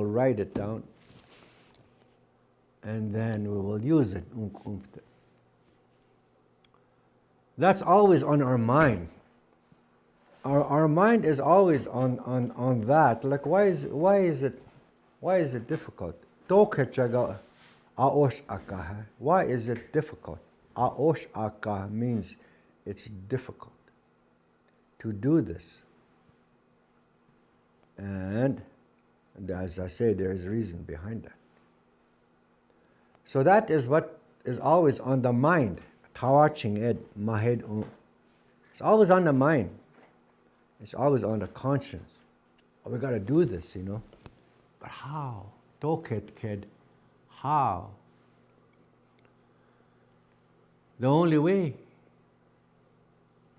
write it down, and then we will use it. That's always on our mind. Our mind is always on that. Like, why is it difficult? Why is it difficult? Aosh aka means it's difficult to do this. And as I say, there is reason behind that. So that is what is always on the mind. Tawaching ed mahed. It's always on the mind. It's always on the conscience. Oh, we got to do this, But how? Toket kid. How? The only way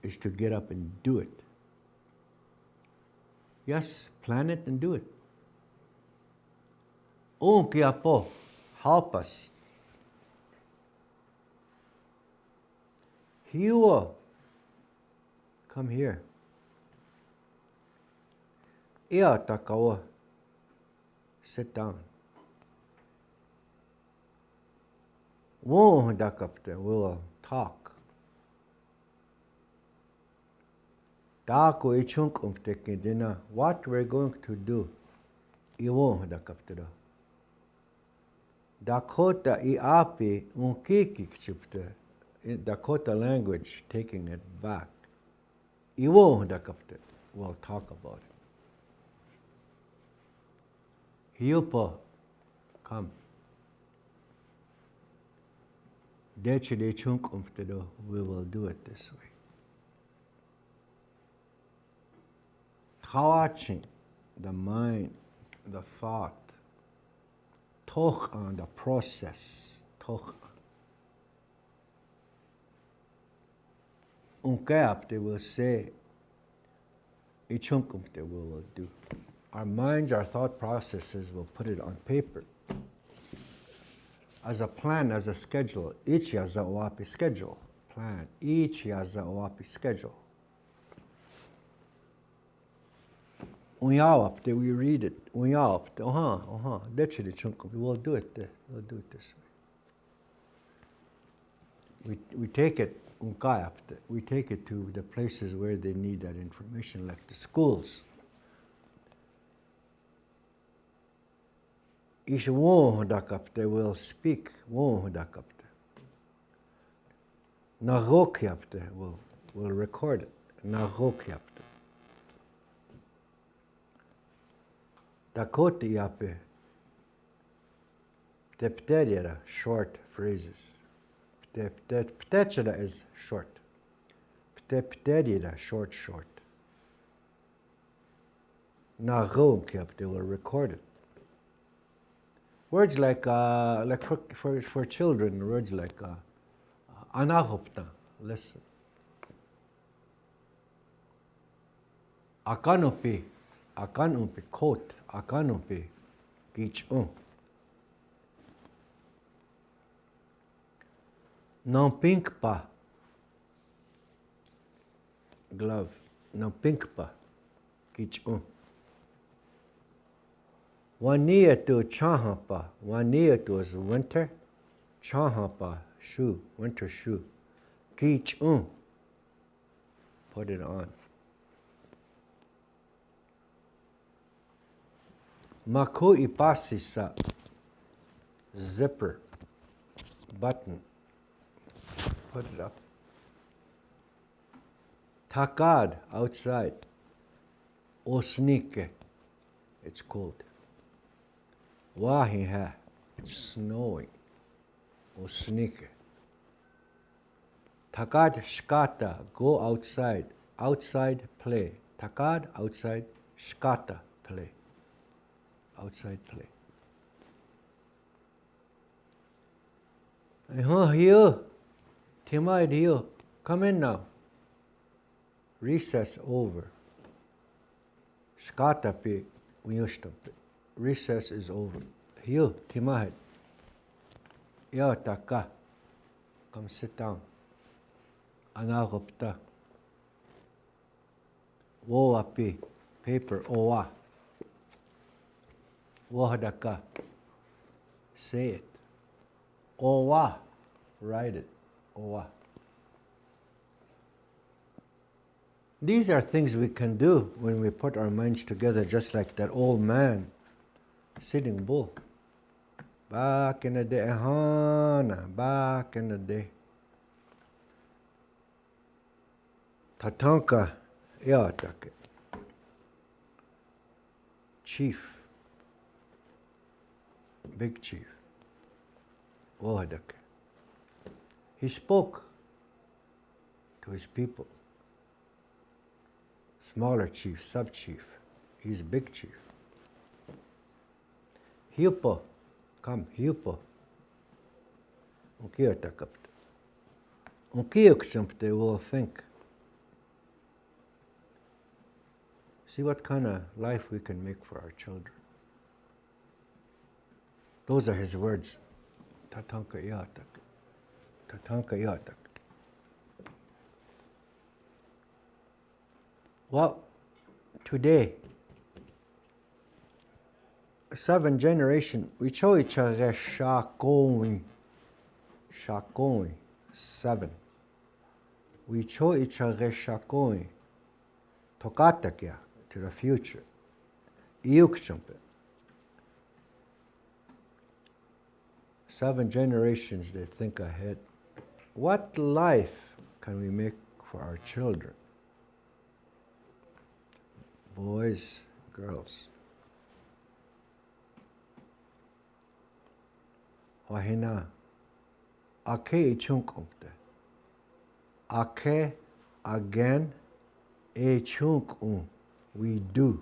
is to get up and do it. Yes, plan it and do it. Kiapo, help us. Hiwa, come here. Ia takawa, sit down. We will talk. What we're going to do. Dakota Iapi unkiki chipte. Dakota language, taking it back. We'll talk about it. Hiupa, come. We will do it this way. Kawaching, the mind, the thought. Toch on the process. Toch. They will say, we will do. Our minds, our thought processes, will put it on paper. As a plan, as a schedule. Each yaza Iapi schedule. Plan. Each yaza Iapi schedule. We read it. We will do it. We'll do it this way. We take it. We take it to the places where they need that information, like the schools. They will speak. Will record it. Dakota Iapi. Tepterira, short phrases. Ptechera is short. Ptepterira, short. They will record it. Words like for children, words like anahopta, listen. Akanupi, coat, akanupi, gich'un. Non pink pa, glove, non pink pa, gich'un. Waniyatu chahapa, waniyatu is winter, chahapa, shoe, winter shoe. Gich'un, put it on. Maku ipasisa, zipper, button, put it up. Takad, outside. Osnike, it's cold. Wahiha, it's snowing. Osnike. Takad shkata, go outside. Outside, play. Takad, outside. Shkata, play. Outside play. Here. Timide here. Come in now. Recess over. Shkata pi unyushtapi. Recess is over. Here, Timide. Ya taka. Come sit down. Anagopta. Woa pi. Paper owa. Wahadaka. Say it. Owa. Write it. Owa. These are things we can do when we put our minds together, just like that old man, Sitting Bull. Back in the day, back in the day. Tatanka Iatake. Chief. Big chief. Wahadake. He spoke to his people. Smaller chief, sub-chief. He's big chief. Hiupo, come, hiupo. Unkiatakapte. Unkiaksampte will think. See what kind of life we can make for our children. Those are his words. Tatanka iatak. Tatanka iatak. Well, today, 7 generation, we show each other shakoi, 7. We show each other shakoi, tokatakya, to the future. Iukchampe. 7 generations, they think ahead. What life can we make for our children? Boys, girls. Wahina, ake ichunkumte. Ake, again, echunkum, we do.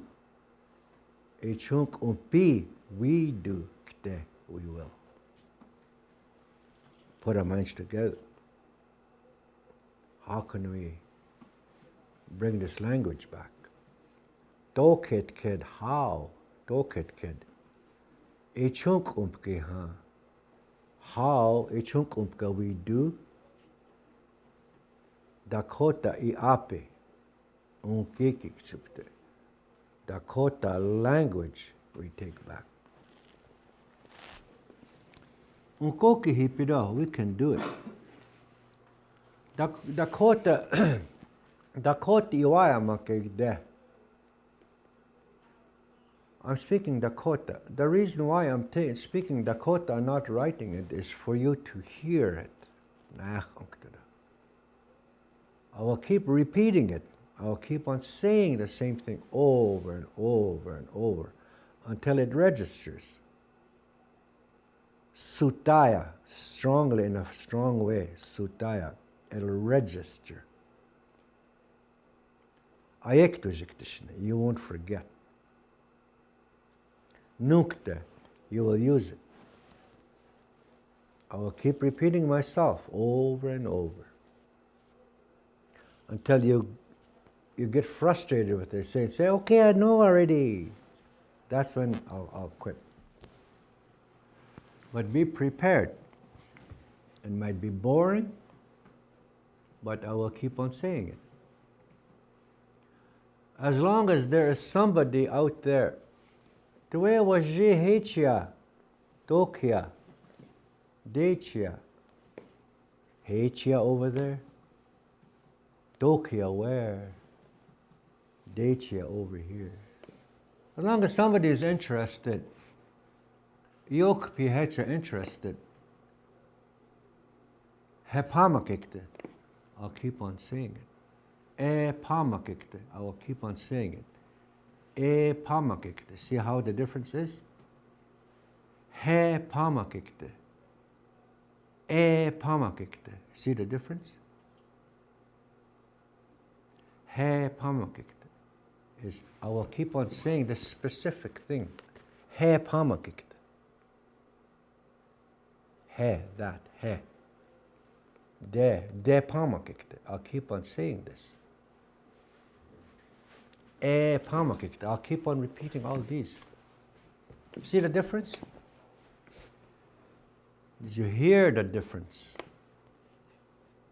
Echunkumpi, we do. Kte, we will. Put our minds together. How can we bring this language back? Doket kid, how? Doket kid. Echunk umpke, huh? How echunk umpka we do? Dakota Iapi. Unkiki chupte. Dakota language we take back. Unkoki hipido, we can do it. Dakota, Dakota iwaya makegde. I'm speaking Dakota. The reason why I'm speaking Dakota and not writing it is for you to hear it. I will keep repeating it. I will keep on saying the same thing over and over and over until it registers. Sutaya, strongly in a strong way, sutaya, it'll register. You won't forget. Nukte, you will use it. I will keep repeating myself over and over until you get frustrated with it. Say, okay, I know already. That's when I'll quit. But be prepared. It might be boring, but I will keep on saying it. As long as there is somebody out there, Tue waji hechia, tokia, dechia, hechia over there, tokia where, dechia over here. As long as somebody is interested, Iokpi hecha interested, hepamakikte, I'll keep on saying it. E pamakikte, I will keep on saying it. E pamakikte, see how the difference is? He pamakikte. E pamakikte, see the difference? He pamakikte is, I will keep on saying this specific thing. He pamakikte. He, that, he. De pamakikte, I'll keep on saying this. E pamakikte, I'll keep on repeating all these. See the difference? Did you hear the difference?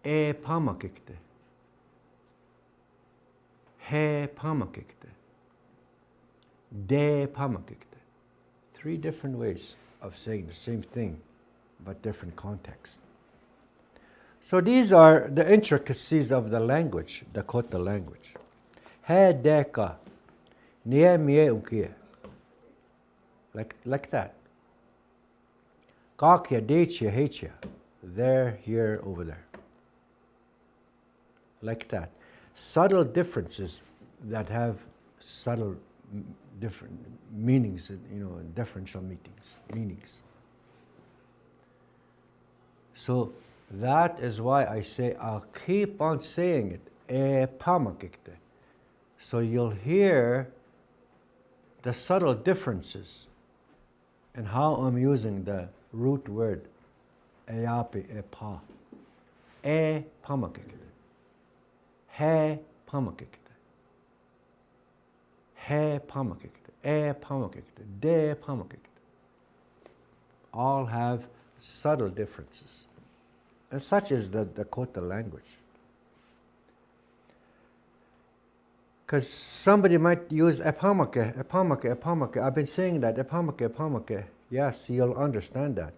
E pamakikte. He pamakikte. De pamakikte. 3 different ways of saying the same thing, but different context. So these are the intricacies of the language, Dakota language. He deka, nie mie unkie. Like that. Kakia, dechia, hechia. There, here, over there. Like that. Subtle differences that have subtle different meanings, differential meanings. So that is why I say I'll keep on saying it. E pamakikte. So you'll hear the subtle differences in how I'm using the root word Iapi, epa. E pamakikte. He pamakikte. He pamakikte. E pamakikte. De pamakikte. All have subtle differences. And such is the Dakota language. Because somebody might use epamake, epamake, epamake. I've been saying that, epamake, epamake. Yes, you'll understand that.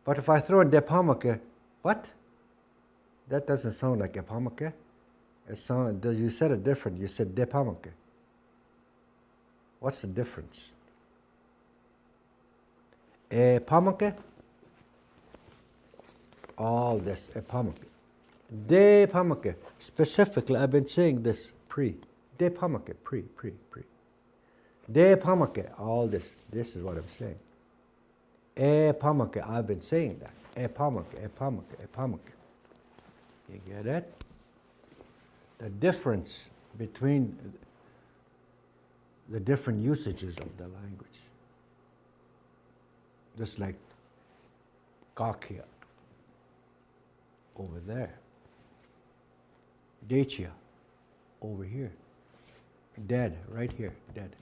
But if I throw in depamake, what? That doesn't sound like epamake. You said it different. You said depamake. What's the difference? Epamake? All this, epamake. Depamake. Specifically, I've been saying this pre. Depamake, pre. Depamake, all this. This is what I'm saying. Epamake, I've been saying that. Epamake. You get it? The difference between the different usages of the language. Just like kakia over there. Dechia over here. Dead, right here, dead.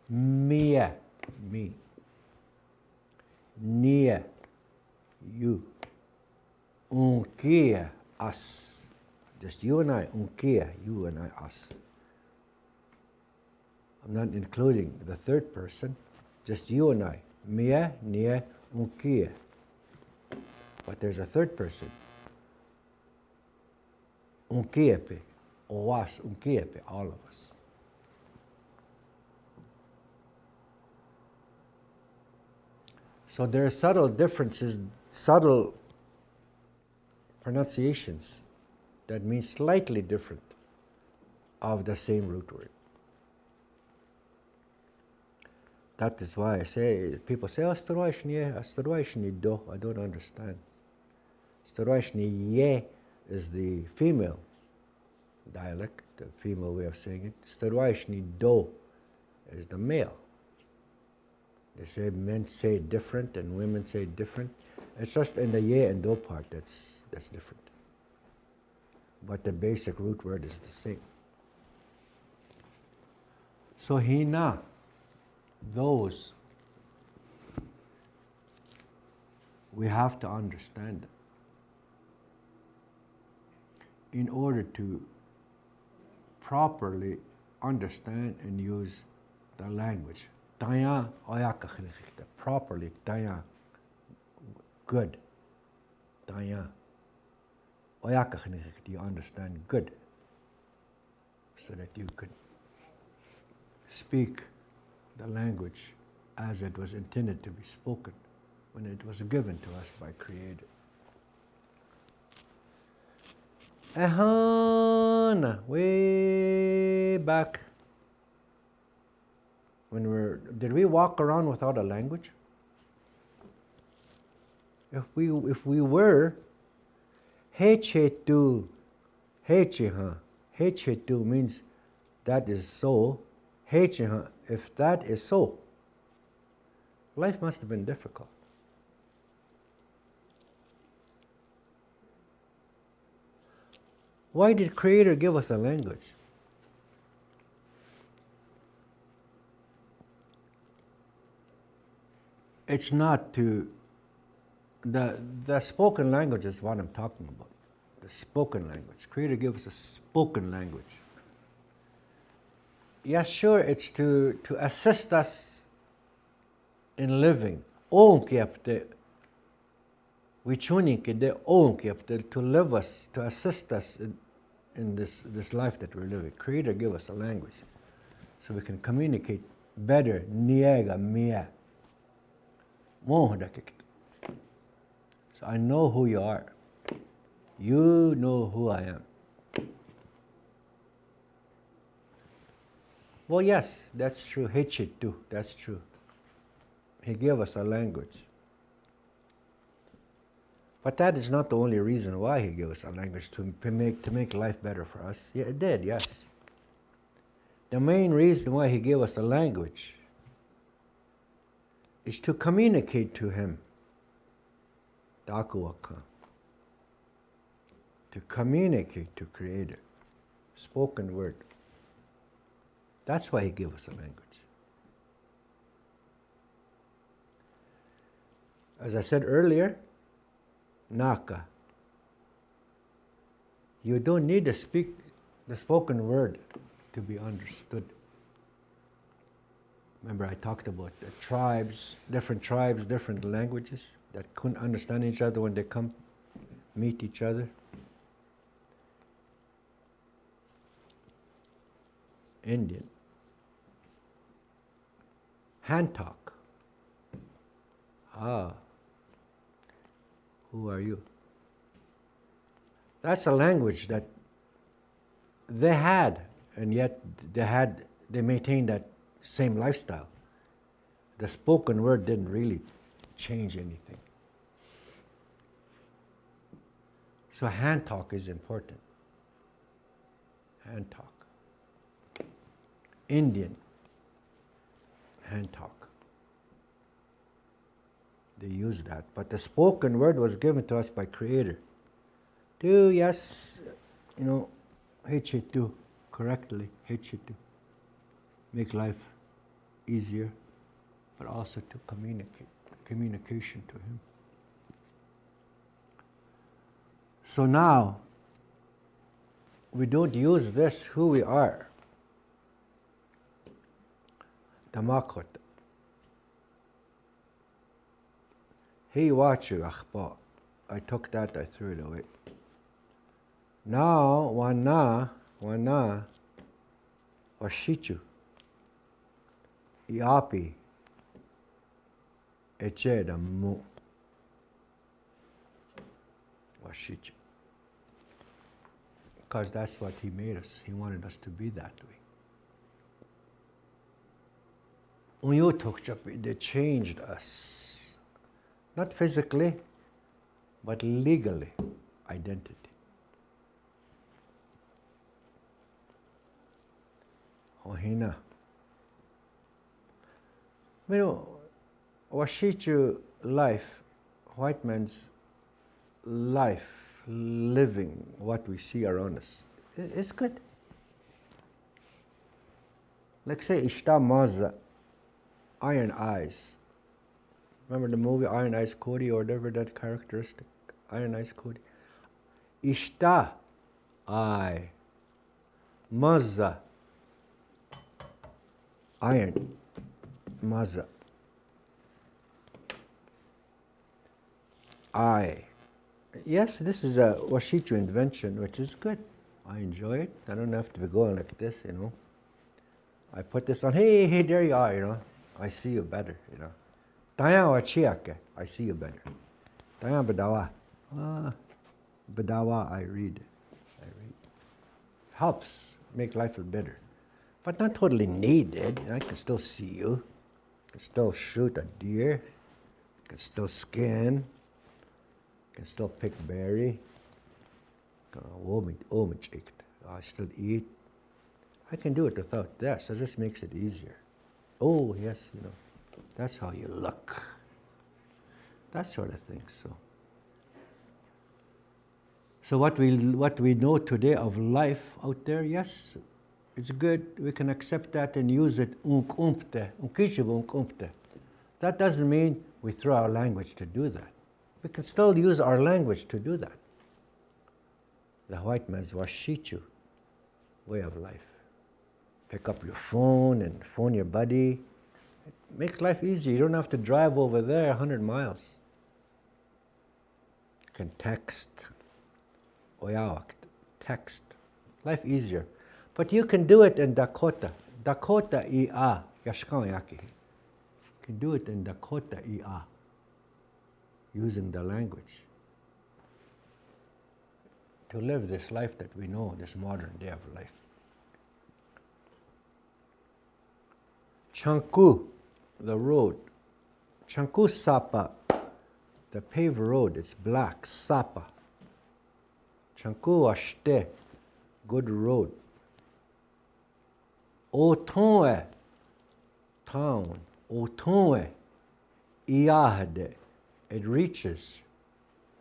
Mia, me. Nia, you. Unkia, us. Just you and I, unkia, you and I, us. I'm not including the third person, just you and I. Mia, nia, unkia. But there's a third person. Unkiepe, oas, unkiepe, all of us. So there are subtle differences, subtle pronunciations that mean slightly different of the same root word. That is why I say, people say, Astaroishni do, I don't understand. Astaroishni ye is the female dialect, the female way of saying it. Astaroishni do is the male They say men say it different and women say it different. It's just in the ye and do part that's different. But the basic root word is the same. So hina, those, we have to understand them in order to properly understand and use the language. Taya oyaka khnikhta, properly taya, good. Taya oyaka khnikhta, you understand good, so that you could speak the language as it was intended to be spoken when it was given to us by Creator. Ahana, way back when did we walk around without a language? If we were, hechetu, hecheha, hechetu means that is so, hecheha, if that is so, life must have been difficult. Why did Creator give us a language? It's not to, the spoken language is what I'm talking about. The spoken language. Creator gave us a spoken language. Yes, sure, it's to assist us in living. To live us, to assist us in this life that we're living. Creator gave us a language so we can communicate better. Niega mia. So I know who you are. You know who I am. Well, yes, that's true. Hechitu, that's true. He gave us a language. But that is not the only reason why He gave us a language, to make life better for us. Yeah, it did, yes. The main reason why He gave us a language is to communicate to Him. Dakuwaka. To communicate to Creator. Spoken word. That's why He gave us a language. As I said earlier, Naka. You don't need to speak the spoken word to be understood. Remember I talked about the tribes, different languages that couldn't understand each other when they come meet each other. Indian. Hand talk. Who are you? That's a language that they had, and yet they maintained that same lifestyle. The spoken word didn't really change anything. So hand talk is important. Hand talk. Indian hand talk. They use that. But the spoken word was given to us by Creator. To, yes, hechitu, correctly, hechitu. Make life easier, but also to communication to Him. So now, we don't use this, who we are. Tamakot. Hey, watch you, akhpa. I took that, I threw it away. Now, wana, washichu. Iapi. Eche da mu. Washichu. Because that's what He made us. He wanted us to be that way. They changed us. Not physically, but legally, identity. Ohina. Washichu life, white man's life, living what we see around us, is good. Like say, Ishta Maza, Iron Eyes. Remember the movie Iron Eyes Cody or whatever that characteristic? Iron Eyes Cody. Ishta, eye. Maza, iron. Maza. Eye. Yes, this is a Washichu invention, which is good. I enjoy it. I don't have to be going like this, you know. I put this on, hey, there you are, you know. I see you better, you know. Taya wa chiake, I see you better. Taya badawa. Badawa, I read. Helps make life a little better. But not totally needed. I can still see you. I can still shoot a deer. I can still skin. I can still pick berry. I still eat. I can do it without that, so this makes it easier. Oh, yes, you know, that's how you look. That sort of thing, So what we know today of life out there, yes, it's good. We can accept that and use it. That doesn't mean we throw our language to do that. We can still use our language to do that. The white man's washichu way of life. Pick up your phone and phone your buddy. It makes life easier. You don't have to drive over there 100 miles. You can text. Text. Life easier. But you can do it in Dakota. Dakota Ia. Yashkan. You can do it in Dakota Ia. Using the language. To live this life that we know, this modern day of life. Chanku, the road. Chanku Sapa, the paved road, it's black, Sapa. Chanku Ashte, good road. Otonwe, town. Otonwe, Iahade, it reaches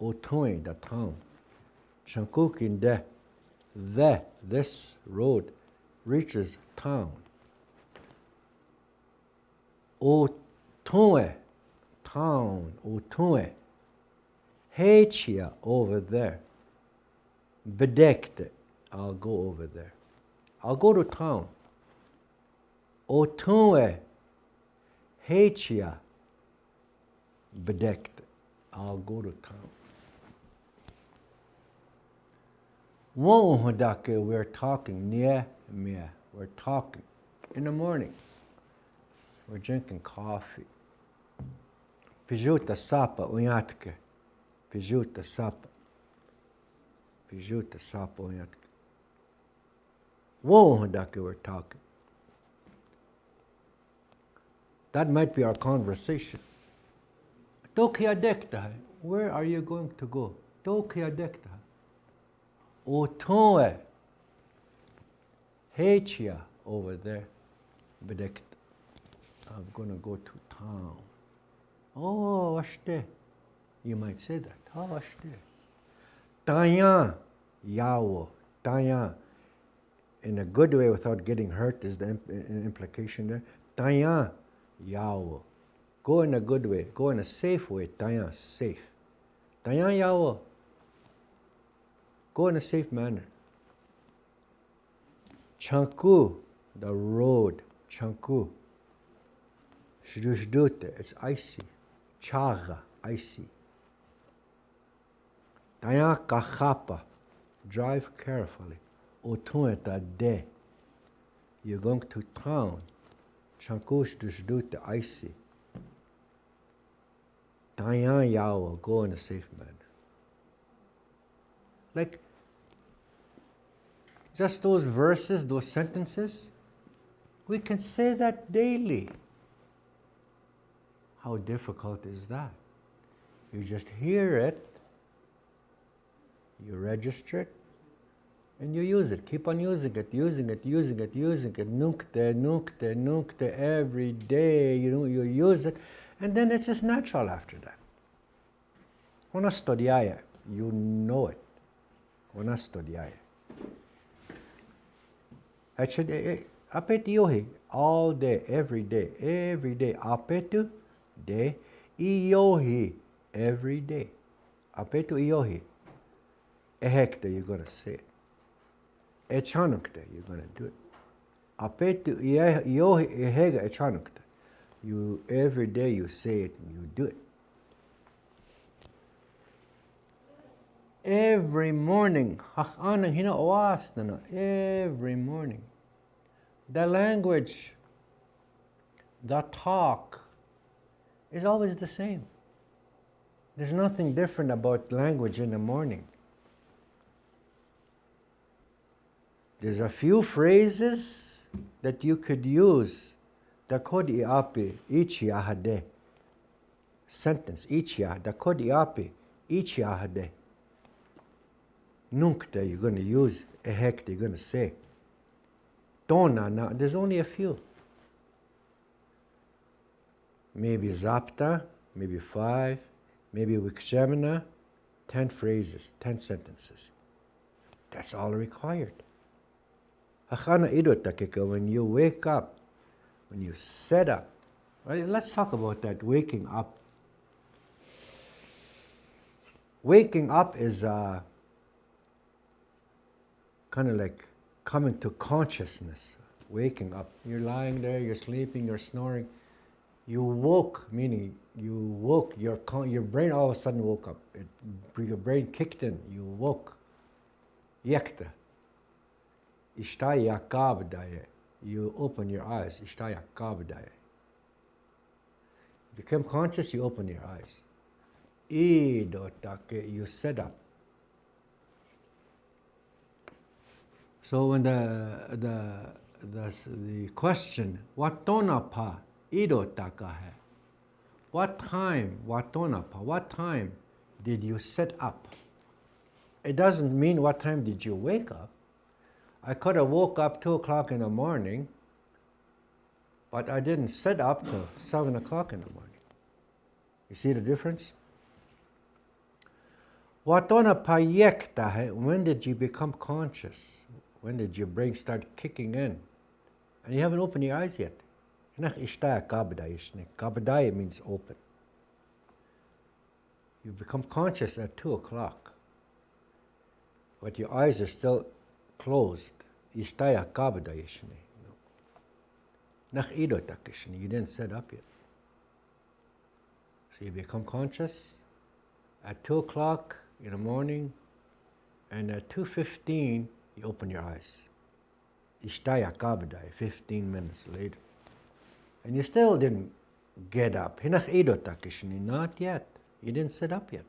Otonwe, the town. Chankukinde, this road reaches town. Otonwe, town, Otonwe. Hechia, over there. Bedekte, I'll go over there. I'll go to town. Otonwe, Hechia, bedekte, I'll go to town. We're talking, we're talking in the morning. We're drinking coffee. Pijuta sapa unyatke. Pijuta sapa. Pijuta sapa unyatke. We're talking. That might be our conversation. Where are you going to go? Otonwe. Hechia, over there. Bedekt. I'm going to go to town. Oh, ashte. You might say that. Oh, ashte. Tanya, yawo. Tanya. In a good way without getting hurt is the implication there. Tanya, yawo. Go in a good way. Go in a safe way. Tanya, safe. Tanya, yawo. Go in a safe manner. Chanku, the road. Chanku. Shdushdute, it's icy. Chaga, icy. Taya kachapa, drive carefully. Otueta de, you're going to town. Chanku shdushdute, icy. Taya yawa, go in a safe manner. Like, just those verses, those sentences, we can say that daily. How difficult is that? You just hear it, you register it, and you use it. Keep on using it. Nukte, every day. You use it, And then it's just natural after that. Una studiaje, you know it. Una studiaje. Apet iohi, all day, every day, apetu de iohi, every day. Apetu iohi, ehekte, you're going to say it. Echanukte, you're going to do it. Apetu iohi, ehega echanukte. You, every day you say it and you do it. Every morning, every morning. The language, the talk is always the same. There's nothing different about language in the morning. There's a few phrases that you could use. Dakota Iapi, ichiahade. Sentence, ichia, Dakota Iapi, ichiahade. Nunkte, you're going to use. Ehekte, you're going to say. Dona, now, there's only a few. Maybe zapta, maybe 5, maybe wikshemina, 10 phrases, 10 sentences. That's all required. Achana idotakika, when you wake up, when you set up. Right? Let's talk about that, waking up. Waking up is kind of like coming to consciousness, waking up. You're lying there, you're sleeping, you're snoring. You woke, meaning you woke, your brain all of a sudden woke up. Your brain kicked in, you woke. Yekta. Ishtaya kabdaye. You open your eyes. Ishtaya kabdaye. Become conscious, you open your eyes. Idotake, you sit up. So when the question, watona pa idotaka hai? What time, watona pa, what time did you sit up? It doesn't mean what time did you wake up. I could have woke up 2 o'clock in the morning, but I didn't sit up till 7 o'clock in the morning. You see the difference? Watona pa yekta hai? When did you become conscious? When did your brain start kicking in? And you haven't opened your eyes yet. Kabadaya means open. You become conscious at 2 o'clock, but your eyes are still closed. You didn't set up yet. So you become conscious at 2 o'clock in the morning, and at 2:15 you open your eyes. 15 minutes later. And you still didn't get up. Not yet. You didn't sit up yet.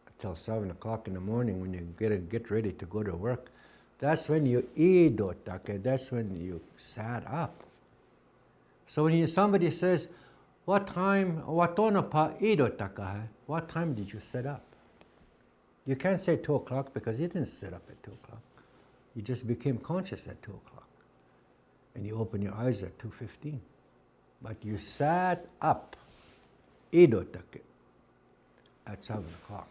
Until 7 o'clock in the morning when you get ready to go to work. That's when you idotake. That's when you sat up. So when somebody says, what time, watona pa idotaka? What time did you sit up? You can't say 2 o'clock because you didn't sit up at 2 o'clock. You just became conscious at 2 o'clock. And you open your eyes at 2:15. But you sat up, idotake, at 7 o'clock.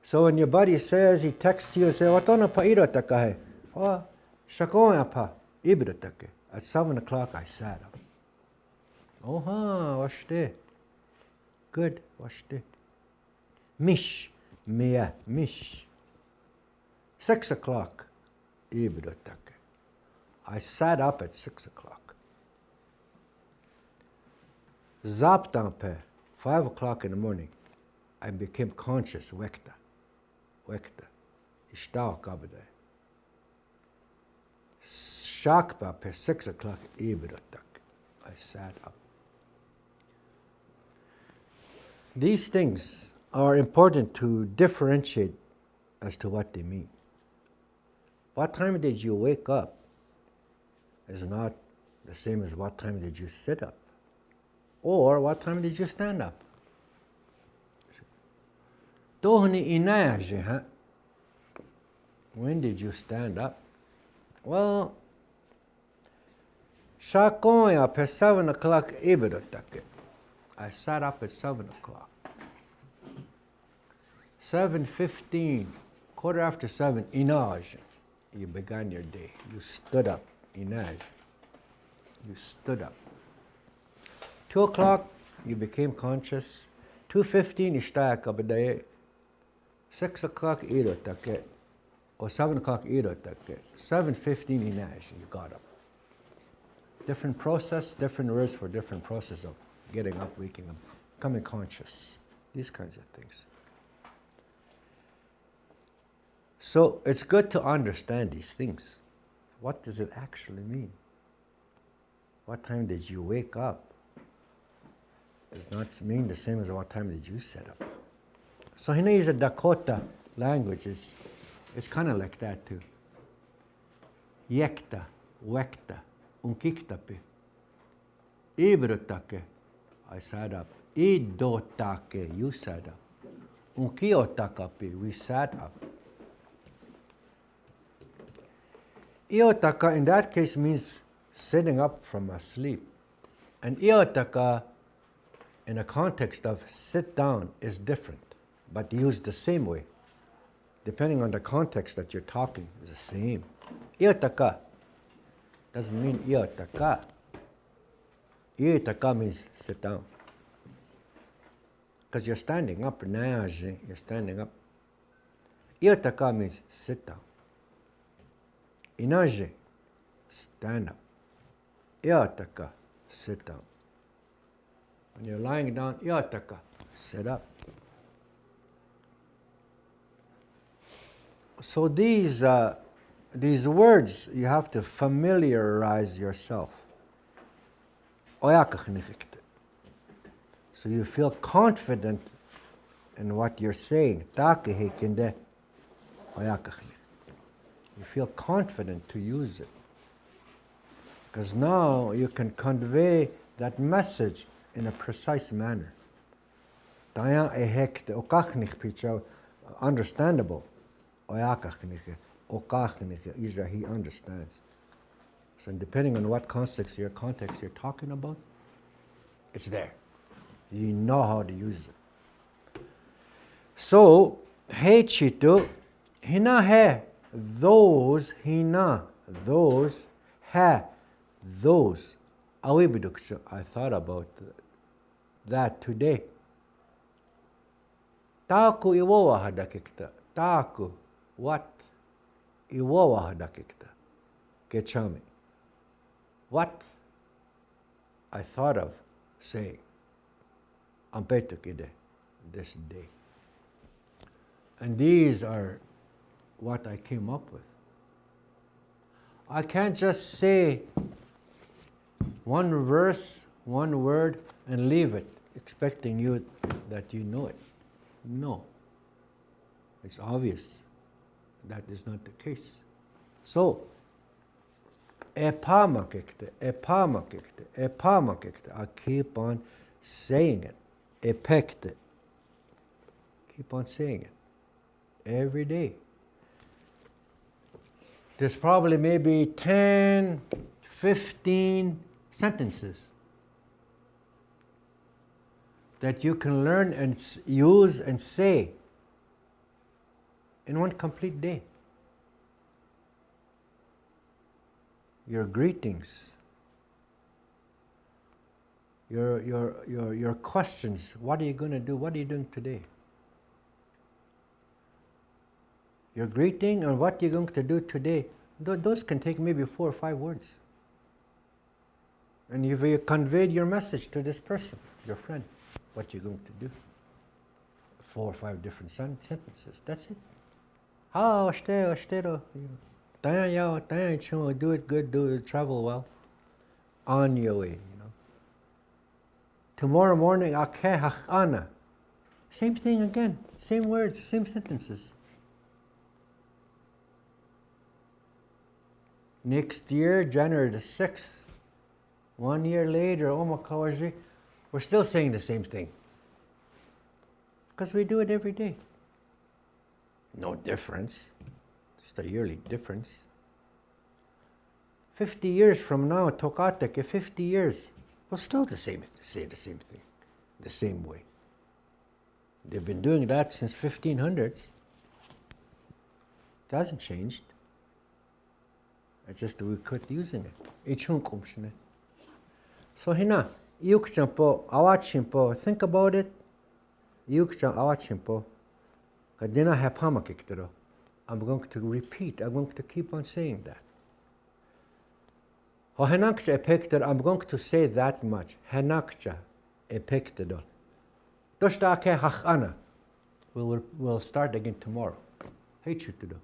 So when your buddy says, he texts you and says, watona pa idotaka hai? Oh, shakoya pa ibratake. At 7 o'clock I sat up. Oh ha, washte. Good, washte. Mish, mea, mish. 6 o'clock, ibratake. I sat up at 6 o'clock. Zaptampe, 5 o'clock in the morning, I became conscious, wekta. Ishtao kabade. Shakpape, 6 o'clock, ibratake. I sat up. These things are important to differentiate as to what they mean. What time did you wake up is not the same as what time did you sit up, or what time did you stand up. When did you stand up? Well, Sa going up at 7 o'clock ibirotake. I sat up at 7 o'clock. 7:15, quarter after 7, inaj. You began your day. You stood up, inaj. You stood up. 2 o'clock, you became conscious. 2:15, you stack up a day. 6 o'clock, irotake. Or 7 o'clock, irotake. 7:15, inaj. You got up. Different process, different words for different process of getting up, waking up, becoming conscious. These kinds of things. So it's good to understand these things. What does it actually mean? What time did you wake up? Does not mean the same as what time did you sit up. So here is a Dakota language. It's kind of like that too. Yekta, wekta, unkiktapi. Ibrutake, I sat up. Idotake, you sat up. Unkiotakapi, we sat up. Iotaka in that case means sitting up from a sleep. And iotaka in a context of sit down is different, but used the same way. Depending on the context that you're talking, is the same. Iotaka doesn't mean iotaka. Iotaka means sit down. Because you're standing up, you're standing up. Iotaka means sit down. Inaje, stand up. Iotaka, sit down. When you're lying down, iotaka, sit up. So these words, you have to familiarize yourself. So you feel confident in what you're saying. You feel confident to use it. Because now you can convey that message in a precise manner. Understandable. He understands. So depending on what context you're talking about, it's there. You know how to use it. So, he chitu, hina he, those, hina, those, he, those. I thought about that today. Taku iwowa hadakikta. Taku, what? Iwowa hadakikta. Kechami. What I thought of saying. Ampetukide, this day. And these are what I came up with. I can't just say one verse, one word, and leave it, expecting you that you know it. No. It's obvious that is not the case. So, epamakekte, I keep on saying it. Epekte. Keep on saying it. Every day. There's probably maybe 10, 15 sentences that you can learn and use and say in one complete day. Your greetings, your questions. What are you going to do? What are you doing today? Your greeting and what you're going to do today, those can take maybe 4 or 5 words. And you've conveyed your message to this person, your friend, what you're going to do. 4 or 5 different sentences. That's it. Do it good, do it, travel well. On your way, Tomorrow morning, same thing again, same words, same sentences. Next year, January the 6th, 1 year later, we're still saying the same thing. Because we do it every day. No difference, just a yearly difference. 50 years from now, Tokateke, 50 years, will still say the same thing, the same way. They've been doing that since 1500s. It hasn't changed. It's just that we quit using it. So hina, yukchampo, awachimpo, think about it. Yukcham awachimpo. Kadina hapama kiktero. I'm going to repeat, I'm going to keep on saying that. Henakcha epekter, I'm going to say that much. Henakcha epekter. Dostake hachana. We'll start again tomorrow. Hey chutudo.